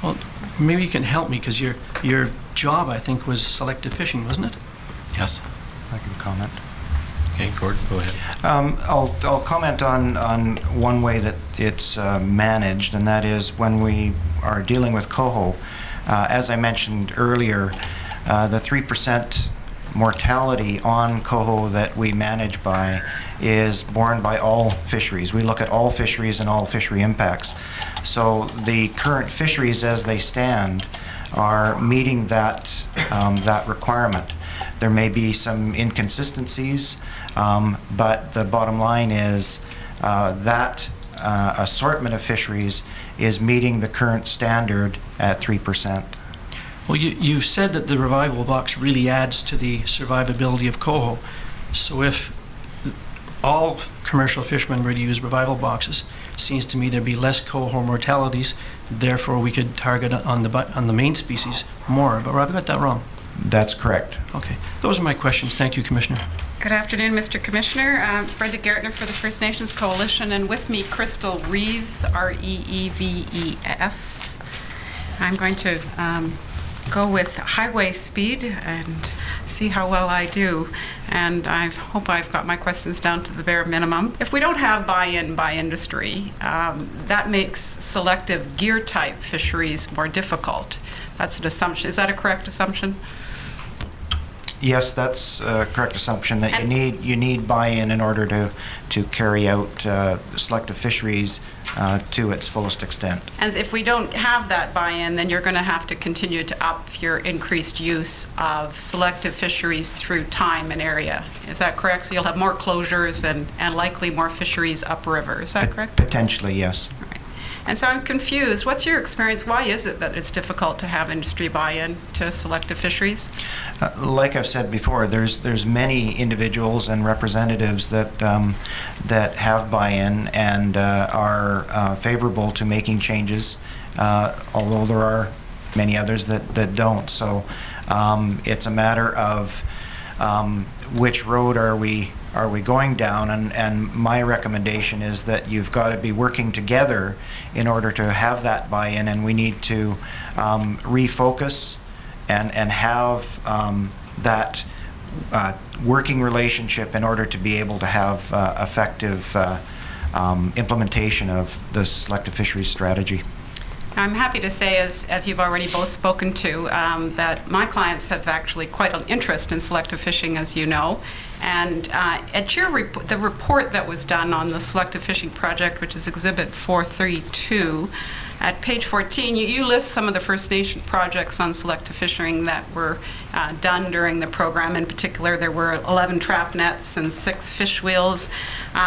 Well, maybe you can help me because your job, I think, was selective fishing, wasn't it? Yes. I can comment. Okay, Gordon, go ahead. I'll comment on one way that it's managed, and that is when we are dealing with coho. As I mentioned earlier, the 3% mortality on coho that we manage by is borne by all fisheries. We look at all fisheries and all fishery impacts. So the current fisheries as they stand are meeting that requirement. There may be some inconsistencies, but the bottom line is that assortment of fisheries is meeting the current standard at 3%. Well, you've said that the revival box really adds to the survivability of coho. So if all commercial fishermen were to use revival boxes, it seems to me there'd be less coho mortalities. Therefore, we could target on the main species more. But have I got that wrong? That's correct. Okay. Those are my questions. Thank you, Commissioner. Good afternoon, Mr. Commissioner. Brenda Gartner for the First Nations Coalition, and with me, Crystal Reeves, R-E-E-V-E-S. I'm going to go with highway speed and see how well I do. And I hope I've got my questions down to the bare minimum. If we don't have buy-in by industry, that makes selective gear type fisheries more difficult. That's an assumption. Is that a correct assumption? Yes, that's a correct assumption, that you need buy-in in order to carry out selective fisheries to its fullest extent. And if we don't have that buy-in, then you're going to have to continue to up your increased use of selective fisheries through time and area. Is that correct? So you'll have more closures and likely more fisheries upriver. Is that correct? Potentially, yes. All right. And so I'm confused. What's your experience? Why is it that it's difficult to have industry buy-in to selective fisheries? Like I've said before, there's many individuals and representatives that that have buy-in and are favorable to making changes, although there are many others that don't. So it's a matter of which road are we going down, and my recommendation is that you've got to be working together in order to have that buy-in, and we need to refocus and have that working relationship in order to be able to have effective implementation of the selective fisheries strategy. I'm happy to say, as you've already both spoken to, that my clients have actually quite an interest in selective fishing, as you know. And at the report that was done on the selective fishing project, which is Exhibit 432, at page 14, you list some of the First Nation projects on selective fishing that were done during the program. In particular, there were 11 trap nets and 6 fish wheels.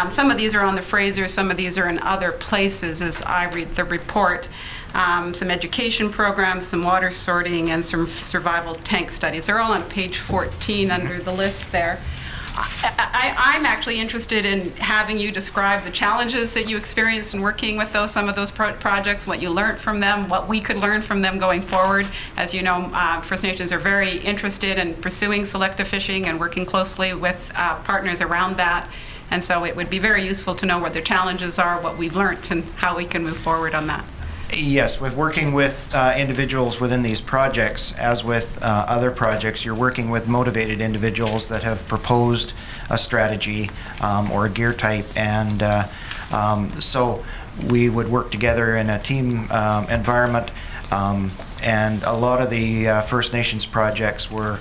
Some of these are on the Fraser, some of these are in other places as I read the report. Some education programs, some water sorting, and some survival tank studies. They're all on page 14 under the list there. I'm actually interested in having you describe the challenges that you experienced in working with some of those projects, what you learned from them, what we could learn from them going forward. As you know, First Nations are very interested in pursuing selective fishing and working closely with partners around that. And so it would be very useful to know what their challenges are, what we've learned, and how we can move forward on that. Yes, with working with individuals within these projects, as with other projects, you're working with motivated individuals that have proposed a strategy or a gear type, and so we would work together in a team environment, and a lot of the First Nations projects were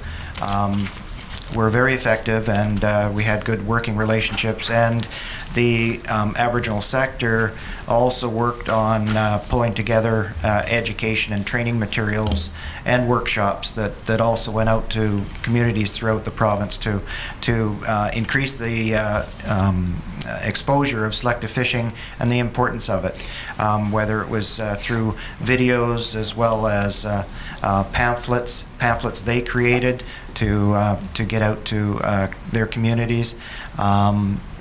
very effective, and we had good working relationships, and the Aboriginal sector also worked on pulling together education and training materials and workshops that also went out to communities throughout the province to increase the exposure of selective fishing and the importance of it, whether it was through videos as well as pamphlets they created to get out to their communities,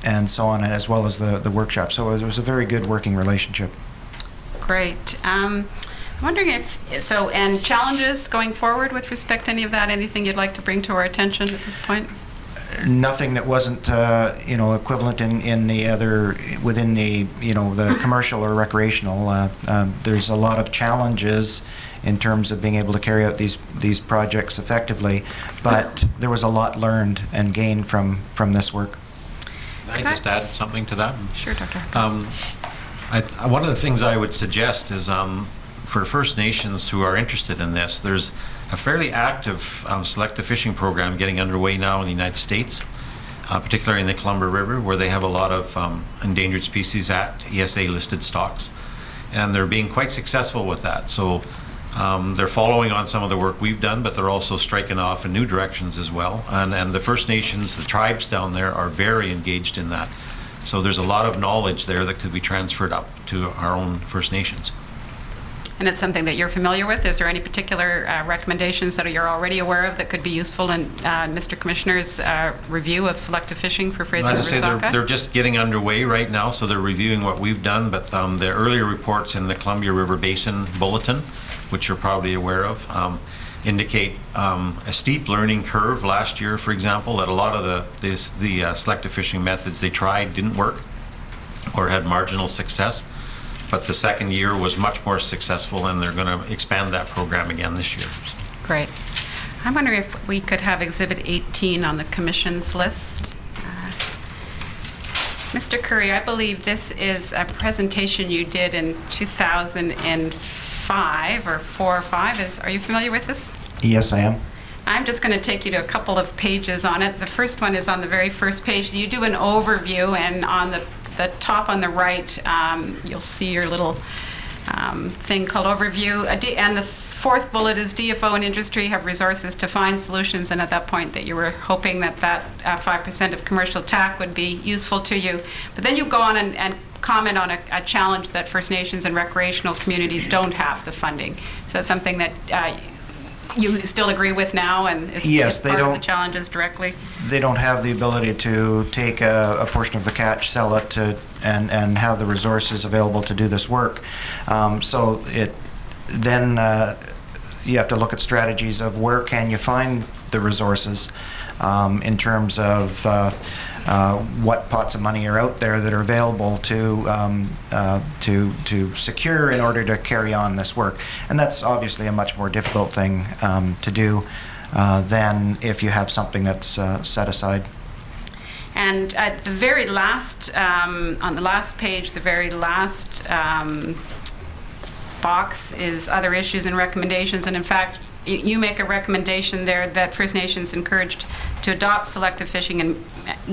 and so on, as well as the workshop. So it was a very good working relationship. Great. I'm wondering and challenges going forward with respect to any of that, anything you'd like to bring to our attention at this point? Nothing that wasn't, equivalent in the other, within the, the commercial or recreational. There's a lot of challenges in terms of being able to carry out these projects effectively, but there was a lot learned and gained from this work. Can I just add something to that? Sure, Dr. One of the things I would suggest is for First Nations who are interested in this, there's a fairly active selective fishing program getting underway now in the United States, particularly in the Columbia River, where they have a lot of Endangered Species Act, ESA listed stocks, and they're being quite successful with that. So they're following on some of the work we've done, but they're also striking off in new directions as well. And the First Nations, the tribes down there, are very engaged in that. So there's a lot of knowledge there that could be transferred up to our own First Nations. And it's something that you're familiar with? Is there any particular recommendations that you're already aware of that could be useful in Mr. Commissioner's review of selective fishing for Fraser River Socket? They're just getting underway right now, so they're reviewing what we've done, but the earlier reports in the Columbia River Basin Bulletin, which you're probably aware of, indicate a steep learning curve last year, for example, that a lot of the selective fishing methods they tried didn't work or had marginal success. but the second year was much more successful, and they're going to expand that program again this year. Great. I'm wondering if we could have Exhibit 18 on the Commission's list. Mr. Curry, I believe this is a presentation you did in 2005 or 4 or 5. Are you familiar with this? Yes, I am. I'm just going to take you to a couple of pages on it. The first one is on the very first page. You do an overview, and on the top on the right, you'll see your little thing called Overview. And the fourth bullet is DFO and industry have resources to find solutions, and at that point that you were hoping that 5% of commercial TAC would be useful to you. But then you go on and comment on a challenge that First Nations and recreational communities don't have the funding. Is that something that you still agree with now, and is part of the challenges directly? They don't have the ability to take a portion of the catch, sell it, and have the resources available to do this work. So you have to look at strategies of where can you find the resources in terms of what pots of money are out there that are available to secure in order to carry on this work. And that's obviously a much more difficult thing to do than if you have something that's set aside. And at the very last, on the last page, the very last box is other issues and recommendations. And in fact, you make a recommendation there that First Nations encouraged to adopt selective fishing and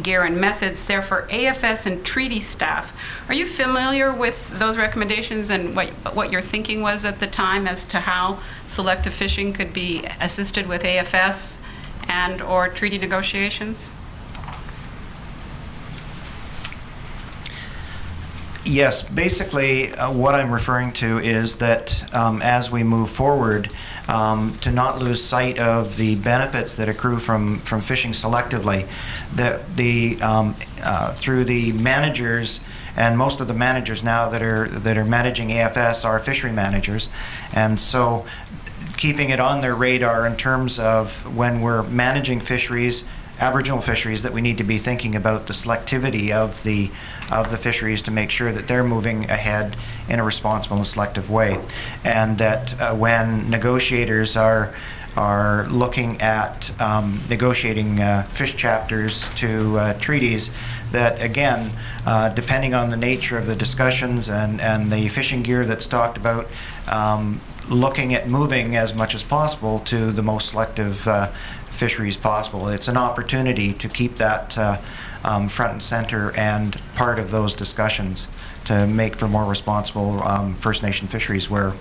gear and methods. Therefore, AFS and treaty staff. Are you familiar with those recommendations and what your thinking was at the time as to how selective fishing could be assisted with AFS and or treaty negotiations? Yes, basically what I'm referring to is that as we move forward, to not lose sight of the benefits that accrue from fishing selectively, that through the managers, and most of the managers now that are managing AFS are fishery managers, and so keeping it on their radar in terms of when we're managing fisheries, Aboriginal fisheries, that we need to be thinking about the selectivity of the fisheries to make sure that they're moving ahead in a responsible and selective way, and that when negotiators are looking at negotiating fish chapters to treaties, that again, depending on the nature of the discussions and the fishing gear that's talked about, looking at moving as much as possible to the most selective fisheries possible. It's an opportunity to keep that front and center and part of those discussions to make for more responsible First Nation fisheries where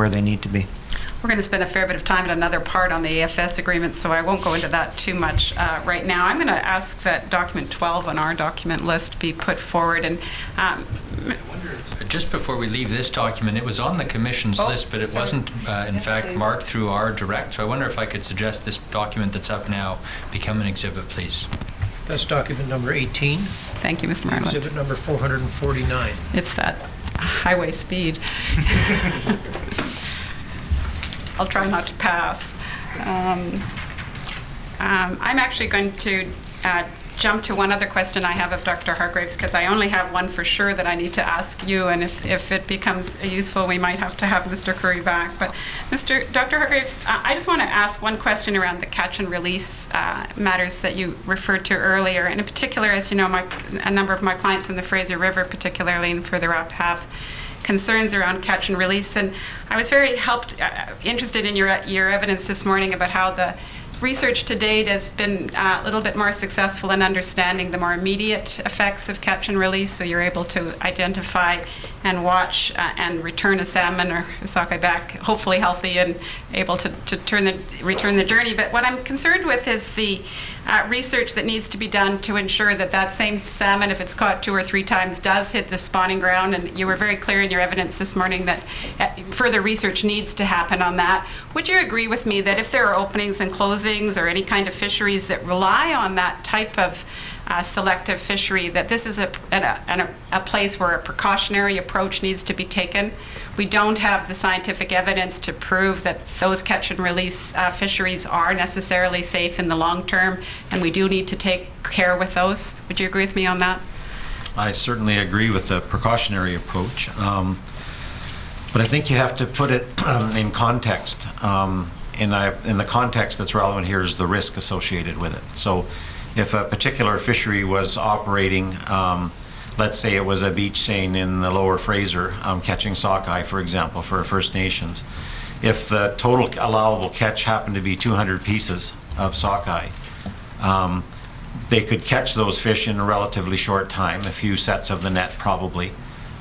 they need to be. We're going to spend a fair bit of time in another part on the AFS agreement, so I won't go into that too much right now. I'm going to ask that document 12 on our document list be put forward. And just before we leave this document, it was on the Commission's list, but it wasn't, in fact, marked through our direct. So I wonder if I could suggest this document that's up now become an exhibit, please. That's document number 18. Thank you, Mr. Marlott. Exhibit number 449. It's that highway speed. I'll try not to pass. I'm actually going to jump to one other question I have of Dr. Hargreaves, because I only have one for sure that I need to ask you, and if it becomes useful, we might have to have Mr. Curry back. But Dr. Hargreaves, I just want to ask one question around the catch and release matters that you referred to earlier. And in particular, as you know, a number of my clients in the Fraser River, particularly and further up, have concerns around catch and release. And I was very interested in your evidence this morning about how the research to date has been a little bit more successful in understanding the more immediate effects of catch and release, so you're able to identify and watch and return a salmon or a sockeye back, hopefully healthy and able to return the journey. But what I'm concerned with is the research that needs to be done to ensure that same salmon, if it's caught 2 or 3 times, does hit the spawning ground. And you were very clear in your evidence this morning that further research needs to happen on that. Would you agree with me that if there are openings and closings or any kind of fisheries that rely on that type of selective fishery, that this is a place where a precautionary approach needs to be taken? We don't have the scientific evidence to prove that those catch and release fisheries are necessarily safe in the long term, and we do need to take care with those. Would you agree with me on that? I certainly agree with the precautionary approach. But I think you have to put it in context. In the context that's relevant here is the risk associated with it. So if a particular fishery was operating, let's say it was a beach seine in the Lower Fraser, catching sockeye, for example, for First Nations. If the total allowable catch happened to be 200 pieces of sockeye, they could catch those fish in a relatively short time, a few sets of the net probably.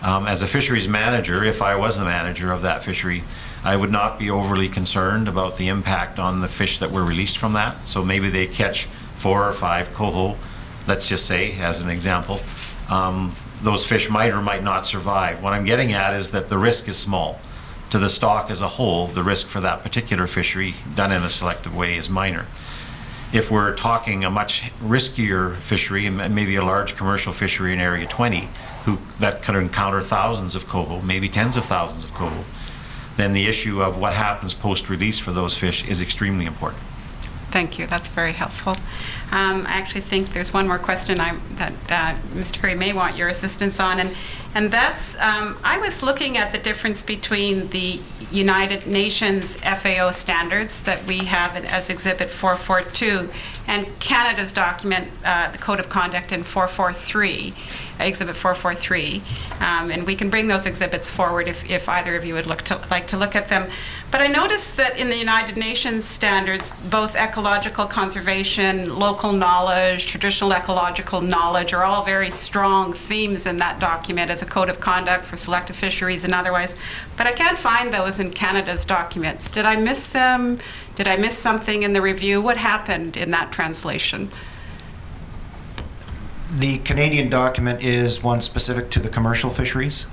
As a fisheries manager, if I was the manager of that fishery, I would not be overly concerned about the impact on the fish that were released from that. So maybe they catch 4 or 5 coho, let's just say, as an example. Those fish might or might not survive. What I'm getting at is that the risk is small. To the stock as a whole, the risk for that particular fishery done in a selective way is minor. If we're talking a much riskier fishery, and maybe a large commercial fishery in Area 20, that could encounter thousands of coho, maybe tens of thousands of coho, then the issue of what happens post-release for those fish is extremely important. Thank you. That's very helpful. I actually think there's one more question that Mr. Curry may want your assistance on, and that's I was looking at the difference between the United Nations FAO standards that we have as Exhibit 442 and Canada's document, the Code of Conduct in 443, Exhibit 443, and we can bring those exhibits forward if either of you would like to look at them. But I noticed that in the United Nations standards, both ecological conservation, local knowledge, traditional ecological knowledge are all very strong themes in that document as a code of conduct for selective fisheries and otherwise. But I can't find those in Canada's documents. Did I miss them? Did I miss something in the review? What happened in that translation? The Canadian document is one specific to the commercial fisheries.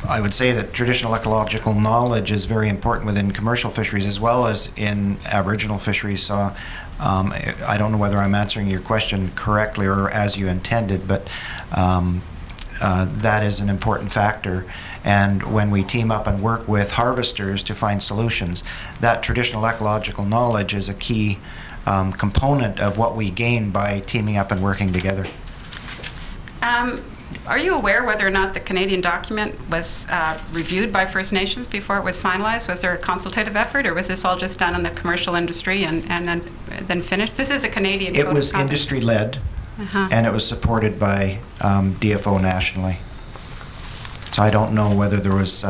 I would say that traditional ecological knowledge is very important within commercial fisheries as well as in Aboriginal fisheries. So I don't know whether I'm answering your question correctly or as you intended, but that is an important factor. And when we team up and work with harvesters to find solutions, that traditional ecological knowledge is a key component of what we gain by teaming up and working together. Are you aware whether or not the Canadian document was reviewed by First Nations before it was finalized? Was there a consultative effort, or was this all just done in the commercial industry and then finished? This is a Canadian code of It was conduct. industry-led, and it was supported by DFO nationally. So I don't know whether there was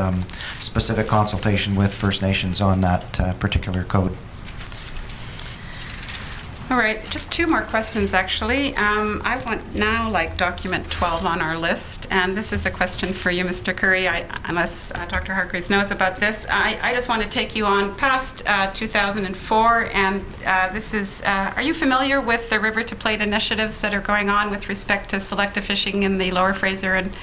specific consultation with First Nations on that particular code. All right, just 2 more questions, actually. I want now, document 12 on our list, and this is a question for you, Mr. Curry, unless Dr. Hargreaves knows about this. I just want to take you on past 2004, and this is, are you familiar with the River to Plate initiatives that are going on with respect to selective fishing in the Lower Fraser and,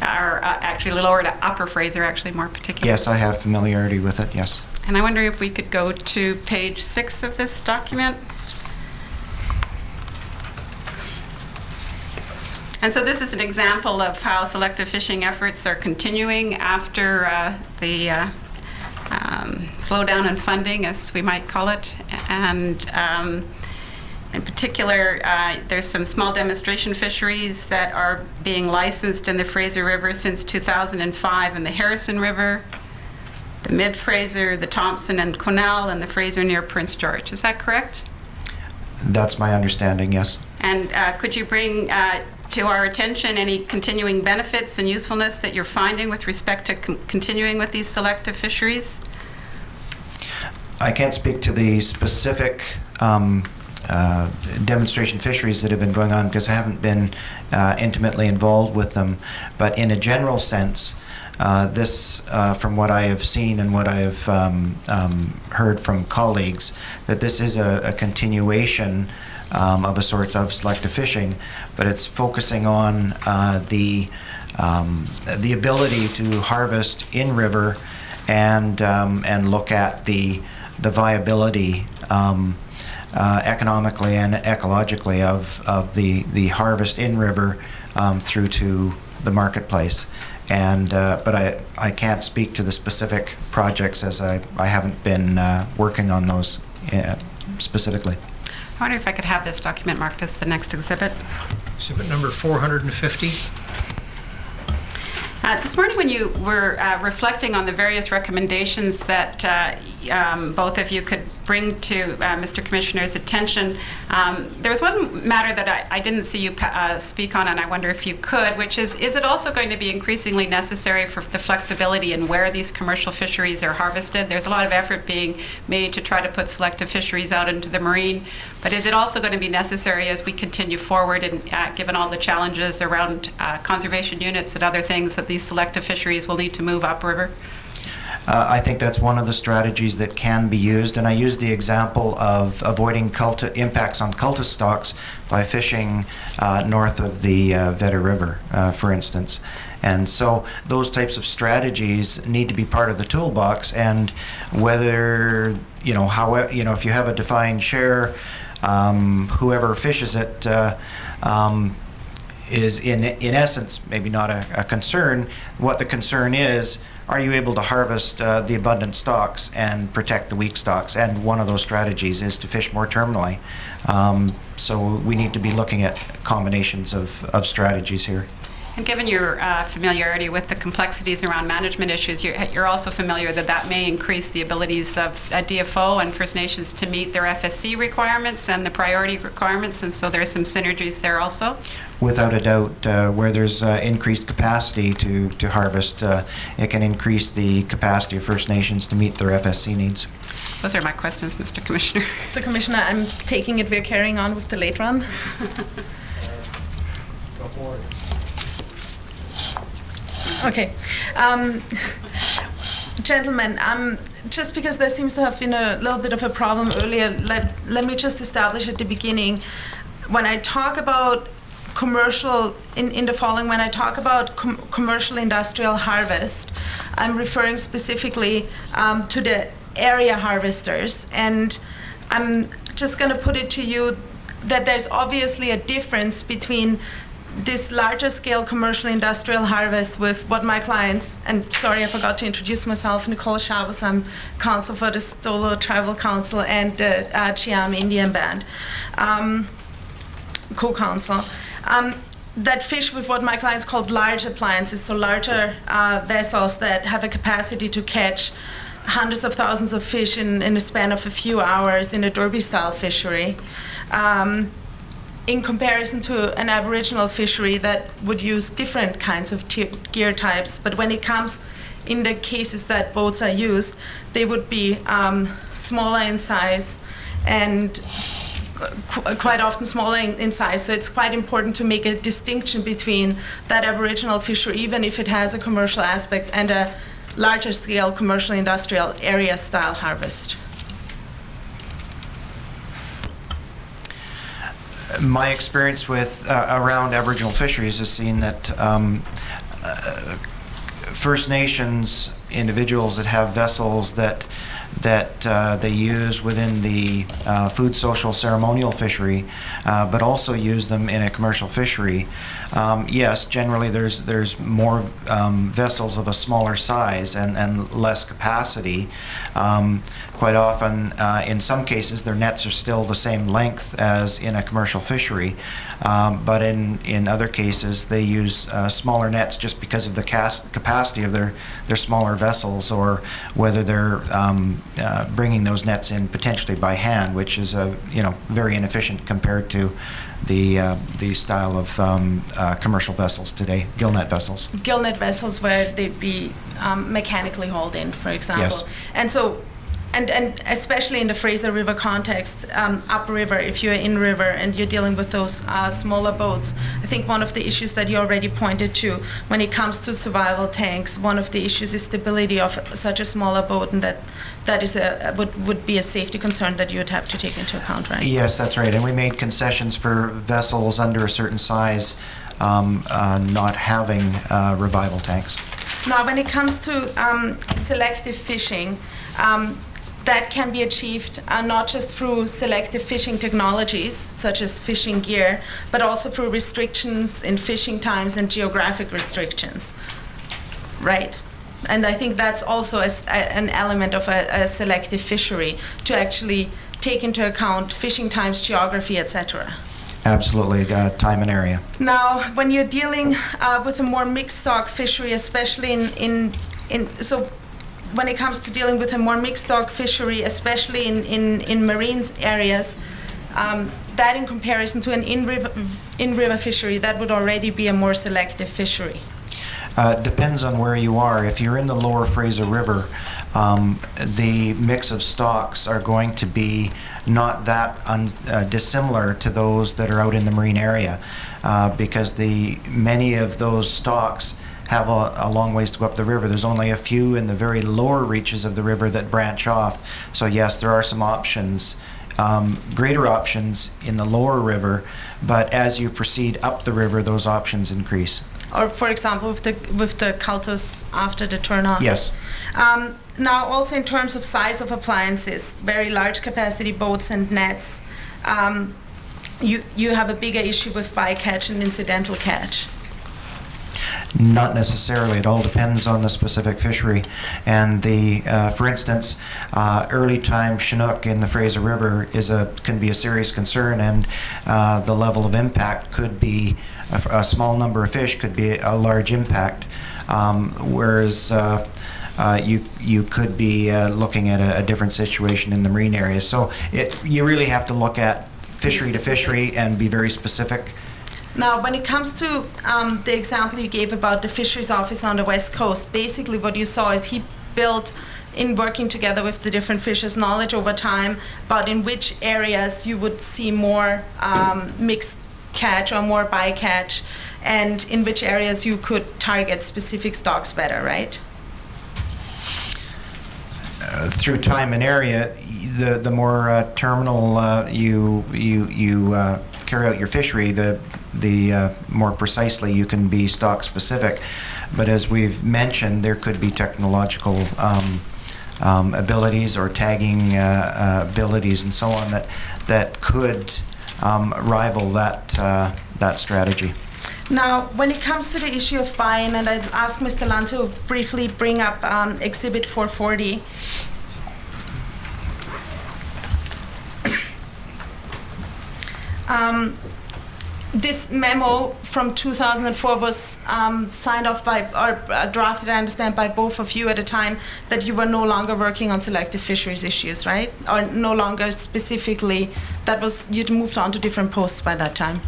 actually Lower to Upper Fraser, actually more particularly? Yes, I have familiarity with it, yes. And I wonder if we could go to page 6 of this document. And so this is an example of how selective fishing efforts are continuing after the slowdown in funding, as we might call it. And in particular, there's some small demonstration fisheries that are being licensed in the Fraser River since 2005 in the Harrison River, the Mid-Fraser, the Thompson and Quesnel, and the Fraser near Prince George. Is that correct? That's my understanding, yes. And could you bring to our attention any continuing benefits and usefulness that you're finding with respect to continuing with these selective fisheries? I can't speak to the specific demonstration fisheries that have been going on because I haven't been intimately involved with them. But in a general sense, this, from what I have seen and what I have heard from colleagues, that this is a continuation of a sort of selective fishing, but it's focusing on the ability to harvest in river and look at the viability economically and ecologically of the harvest in river through to the marketplace. And but I can't speak to the specific projects as I haven't been working on those specifically. I wonder if I could have this document marked as the next exhibit. Exhibit number 450. This morning, when you were reflecting on the various recommendations that both of you could bring to Mr. Commissioner's attention, there was one matter that I didn't see you speak on, and I wonder if you could, which is it also going to be increasingly necessary for the flexibility in where these commercial fisheries are harvested? There's a lot of effort being made to try to put selective fisheries out into the marine, but is it also going to be necessary as we continue forward, and given all the challenges around conservation units and other things, that these selective fisheries will need to move upriver? I think that's one of the strategies that can be used, and I used the example of avoiding impacts on cultus stocks by fishing north of the Vedder River, for instance. And so those types of strategies need to be part of the toolbox, and whether, if you have a defined share, whoever fishes it is in essence maybe not a concern. What the concern is, are you able to harvest the abundant stocks and protect the weak stocks? And one of those strategies is to fish more terminally. So we need to be looking at combinations of strategies here. And given your familiarity with the complexities around management issues, you're also familiar that may increase the abilities of DFO and First Nations to meet their FSC requirements and the priority requirements, and so there's some synergies there also? Without a doubt, where there's increased capacity to harvest, it can increase the capacity of First Nations to meet their FSC needs. Those are my questions, Mr. Commissioner. Mr. Commissioner, I'm taking it we're carrying on with the late run. Go for it. Okay. Gentlemen, just because there seems to have been a little bit of a problem earlier, let me just establish at the beginning, when I talk about commercial, in the following, when I talk about commercial industrial harvest, I'm referring specifically to the area harvesters. And I'm just going to put it to you that there's obviously a difference between this larger scale commercial industrial harvest with what my clients, and sorry I forgot to introduce myself, Nicole Chavez, I'm counsel for the Stolo Tribal Council and the Chiam Indian Band, co-counsel, that fish with what my clients called large appliances, so larger vessels that have a capacity to catch hundreds of thousands of fish in a span of a few hours in a Derby-style fishery. In comparison to an Aboriginal fishery that would use different kinds of gear types, but when it comes in the cases that boats are used, they would be smaller in size and quite often smaller in size. So it's quite important to make a distinction between that Aboriginal fishery, even if it has a commercial aspect, and a larger scale commercial industrial area style harvest. My experience with around Aboriginal fisheries has seen that First Nations individuals that have vessels that they use within the food, social, ceremonial fishery, but also use them in a commercial fishery. Yes, generally there's more vessels of a smaller size and less capacity. Quite often, in some cases, their nets are still the same length as in a commercial fishery, but in other cases, they use smaller nets just because of the capacity of their smaller vessels, or whether they're bringing those nets in potentially by hand, which is very inefficient compared to the style of commercial vessels today, gillnet vessels. Gillnet vessels where they'd be mechanically hauled in, for example. Yes. And so, and especially in the Fraser River context, upriver, if you're in river and you're dealing with those smaller boats, I think one of the issues that you already pointed to when it comes to survival tanks, one of the issues is stability of such a smaller boat, and that is would be a safety concern that you would have to take into account, right? Yes, that's right. And we made concessions for vessels under a certain size not having revival tanks. Now, when it comes to selective fishing, that can be achieved not just through selective fishing technologies, such as fishing gear, but also through restrictions in fishing times and geographic restrictions, right? And I think that's also an element of a selective fishery, to actually take into account fishing times, geography, etc. Absolutely, time and area. Now, when you're dealing with a more mixed stock fishery, especially so when it comes to dealing with a more mixed stock fishery, especially in marine areas, that in comparison to an in-river fishery, that would already be a more selective fishery. Depends on where you are. If you're in the lower Fraser River, the mix of stocks are going to be not that dissimilar to those that are out in the marine area, because many of those stocks have a long ways to go up the river. There's only a few in the very lower reaches of the river that branch off. So yes, there are some options, greater options in the lower river, but as you proceed up the river, those options increase. Or, for example, with the cultus after the turn-on. Yes. Now, also in terms of size of appliances, very large capacity boats and nets, you have a bigger issue with bycatch and incidental catch. Not necessarily. It all depends on the specific fishery. And for instance, early time Chinook in the Fraser River can be a serious concern, and the level of impact could be a small number of fish could be a large impact, whereas you could be looking at a different situation in the marine areas. So you really have to look at fishery to fishery and be very specific. Now, when it comes to the example you gave about the fisheries office on the West Coast, basically what you saw is he built, in working together with the different fishers, knowledge over time about in which areas you would see more mixed catch or more bycatch, and in which areas you could target specific stocks better, right? Through time and area, the more terminal you carry out your fishery, the more precisely you can be stock specific. But as we've mentioned, there could be technological abilities or tagging abilities and so on that could rival that strategy. Now, when it comes to the issue of buy-in, and I'd ask Mr. Land to briefly bring up Exhibit 440. This memo from 2004 was signed off by, or drafted, I understand, by both of you at a time that you were no longer working on selective fisheries issues, right? Or no longer specifically, you'd moved on to different posts by that time.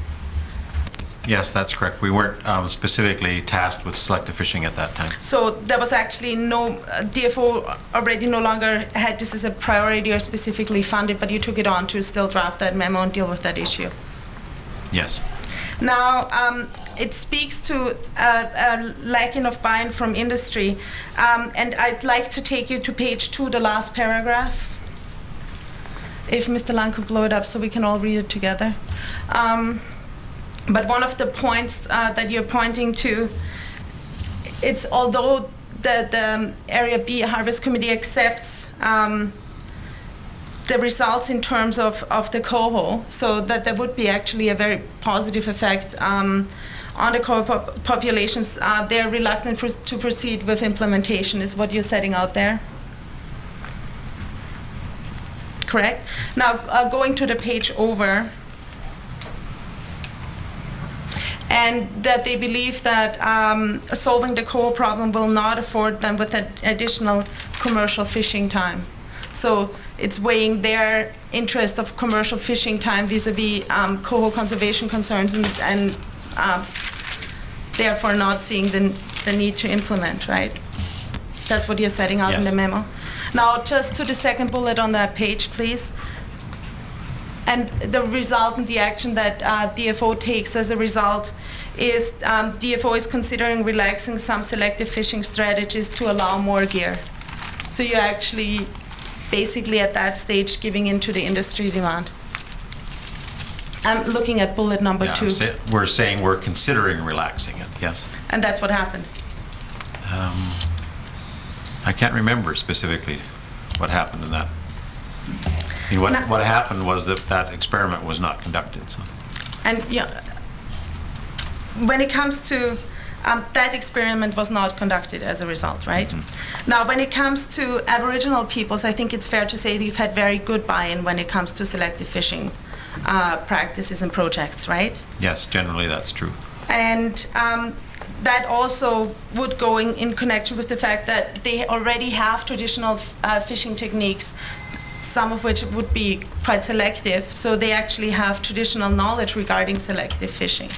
Yes, that's correct. We weren't specifically tasked with selective fishing at that time. So there was actually no, DFO already no longer had this as a priority or specifically funded, but you took it on to still draft that memo and deal with that issue. Yes. Now, it speaks to a lacking of buy-in from industry, and I'd like to take you to page 2, the last paragraph. If Mr. Lang could blow it up so we can all read it together. But one of the points that you're pointing to, it's although the Area B Harvest Committee accepts the results in terms of the coho, so that there would be actually a very positive effect on the coho populations, they're reluctant to proceed with implementation, is what you're setting out there. Correct? Now, going to the page over, and that they believe that solving the coho problem will not afford them with an additional commercial fishing time. So it's weighing their interest of commercial fishing time vis-a-vis coho conservation concerns, and therefore not seeing the need to implement, right? That's what you're setting out in the memo. Now, just to the second bullet on that page, please. And the result and the action that DFO takes as a result is DFO is considering relaxing some selective fishing strategies to allow more gear. So you're actually basically at that stage giving into the industry demand. I'm looking at bullet number 2. We're saying we're considering relaxing it, yes. And that's what happened. I can't remember specifically what happened in that. I mean, what happened was that experiment was not conducted. So. And yeah, when it comes to that experiment was not conducted as a result, right? Mm-hmm. Now, when it comes to Aboriginal peoples, I think it's fair to say that you've had very good buy-in when it comes to selective fishing practices and projects, right? Yes, generally that's true. And that also would go in connection with the fact that they already have traditional fishing techniques, some of which would be quite selective, so they actually have traditional knowledge regarding selective fishing.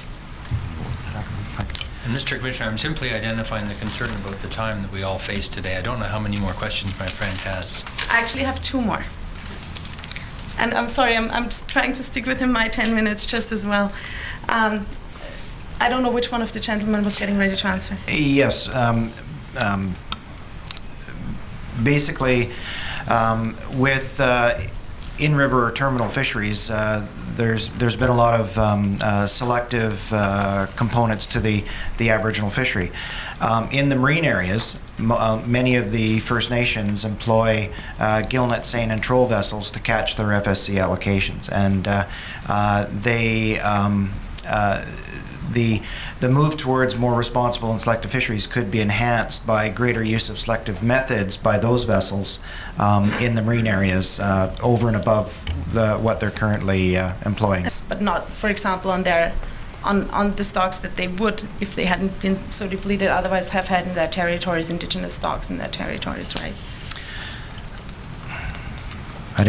And Mr. Commissioner, I'm simply identifying the concern about the time that we all face today. I don't know how many more questions my friend has. I actually have 2 more. And I'm sorry, I'm just trying to stick within my 10 minutes just as well. I don't know which one of the gentlemen was getting ready to answer. Yes. Basically, with in-river terminal fisheries, there's been a lot of selective components to the Aboriginal fishery. In the marine areas, many of the First Nations employ gillnet, seine, and troll vessels to catch their FSC allocations, and the move towards more responsible and selective fisheries could be enhanced by greater use of selective methods by those vessels in the marine areas over and above what they're currently employing. But not, for example, on the stocks that they would, if they hadn't been so depleted, otherwise have had in their territories, indigenous stocks in their territories, right? I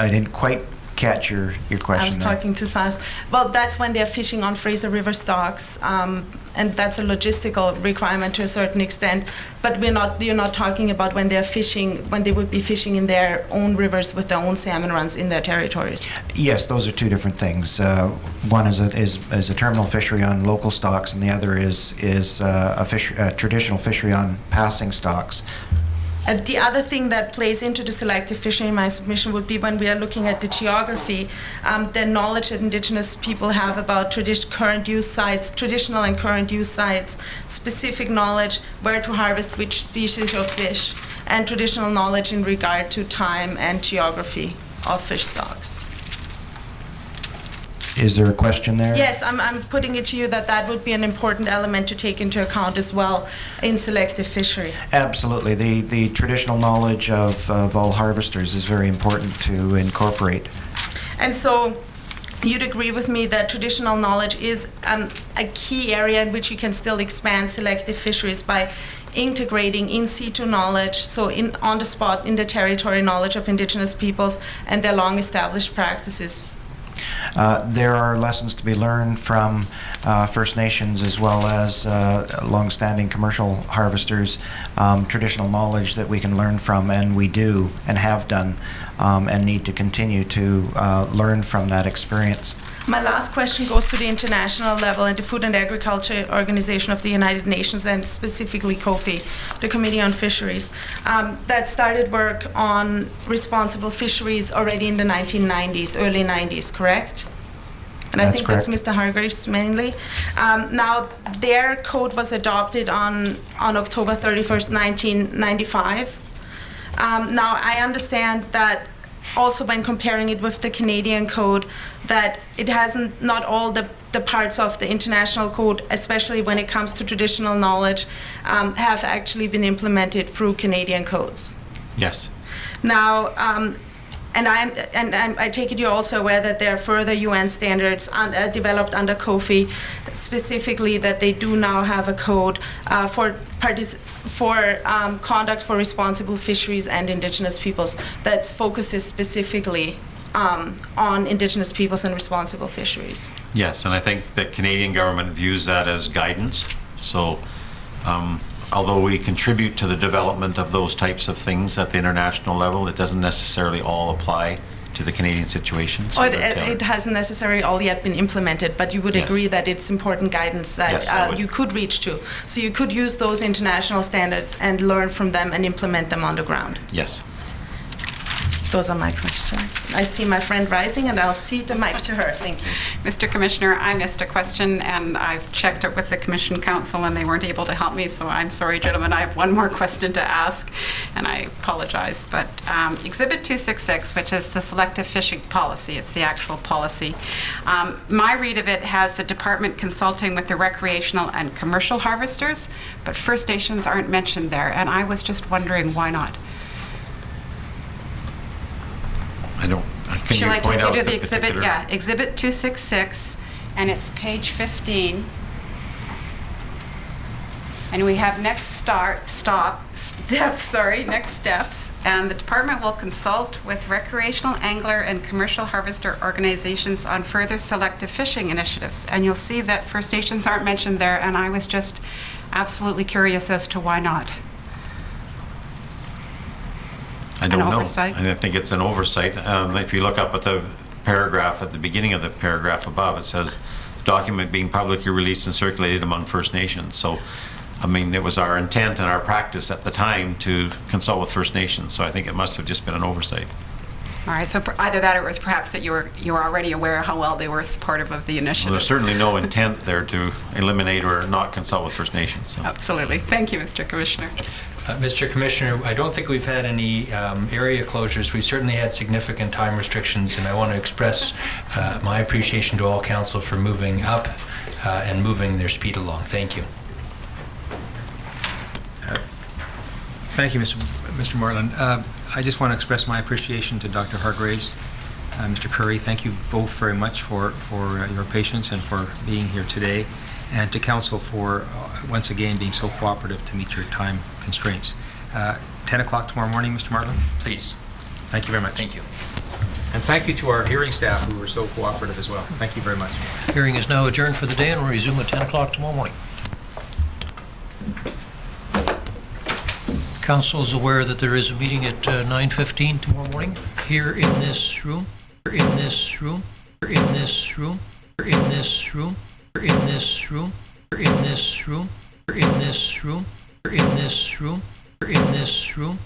didn't quite catch your question. I was talking too fast. Well, that's when they're fishing on Fraser River stocks, and that's a logistical requirement to a certain extent. But you're not talking about when they're fishing, when they would be fishing in their own rivers with their own salmon runs in their territories. Yes, those are 2 different things. One is a terminal fishery on local stocks, and the other is a traditional fishery on passing stocks. The other thing that plays into the selective fishing in my submission would be when we are looking at the geography, the knowledge that Indigenous people have about current use sites, traditional and current use sites, specific knowledge where to harvest which species of fish, and traditional knowledge in regard to time and geography of fish stocks. Is there a question there? Yes, I'm putting it to you that would be an important element to take into account as well in selective fishery. Absolutely. The traditional knowledge of all harvesters is very important to incorporate. And so you'd agree with me that traditional knowledge is a key area in which you can still expand selective fisheries by integrating in situ knowledge, so on the spot, in the territory knowledge of Indigenous peoples and their long established practices. There are lessons to be learned from First Nations as well as long-standing commercial harvesters, traditional knowledge that we can learn from, and we do and have done, and need to continue to learn from that experience. My last question goes to the international level and the Food and Agriculture Organization of the United Nations, and specifically COFI, the Committee on Fisheries, that started work on responsible fisheries already in the 1990s, early 90s, correct? And I think that's Mr. Hargreaves mainly. Now, their code was adopted on October 31st, 1995. Now, I understand that also when comparing it with the Canadian code, that it hasn't, not all the parts of the international code, especially when it comes to traditional knowledge, have actually been implemented through Canadian codes. Yes. Now, and I take it you're also aware that there are further UN standards developed under COFI, specifically that they do now have a code for conduct for responsible fisheries and Indigenous peoples that focuses specifically on Indigenous peoples and responsible fisheries. Yes, and I think the Canadian government views that as guidance. So although we contribute to the development of those types of things at the international level, it doesn't necessarily all apply to the Canadian situation. So it hasn't necessarily all yet been implemented, but you would agree that it's important guidance that you could reach to. So you could use those international standards and learn from them and implement them on the ground. Yes. Those are my questions. I see my friend rising, and I'll cede the mic to her. Thank you. Mr. Commissioner, I missed a question, and I've checked it with the Commission Council, and they weren't able to help me, so I'm sorry, gentlemen. I have one more question to ask, and I apologize. But Exhibit 266, which is the selective fishing policy, it's the actual policy. My read of it has the department consulting with the recreational and commercial harvesters, but First Nations aren't mentioned there, and I was just wondering why not. Can Shall you I point take out you to the the exhibit? particular- Yeah, Exhibit 266, and it's page 15. And we have next steps, and the department will consult with recreational angler and commercial harvester organizations on further selective fishing initiatives. And you'll see that First Nations aren't mentioned there, and I was just absolutely curious as to why not. I don't An know. oversight? And I think it's an oversight. If you look up at the paragraph, at the beginning of the paragraph above, it says, document being publicly released and circulated among First Nations. So, I mean, it was our intent and our practice at the time to consult with First Nations. So I think it must have just been an oversight. All right, so either that or it was perhaps that you were already aware how well they were supportive of the Well, initiative. there's certainly no intent there to eliminate or not consult with First Nations. So. Absolutely. Thank you, Mr. Commissioner. Mr. Commissioner, I don't think we've had any area closures. We certainly had significant time restrictions, and I want to express my appreciation to all council for moving up and moving their speed along. Thank you. Thank you, Mr. Moreland. I just want to express my appreciation to Dr. Hargraves, Mr. Curry. Thank you both very much for your patience and for being here today, and to council for once again being so cooperative to meet your time constraints. 10 o'clock tomorrow morning, Mr. Martland? Please. Thank you very much. Thank you. And thank you to our hearing staff who were so cooperative as well. Thank you very much. Hearing is now adjourned for the day and will resume at 10 o'clock tomorrow morning. Council is aware that there is a meeting at 9:15 tomorrow morning here in this room, in this room, in this room, in this room, in this room, in this room, in this room, in this room, in this room,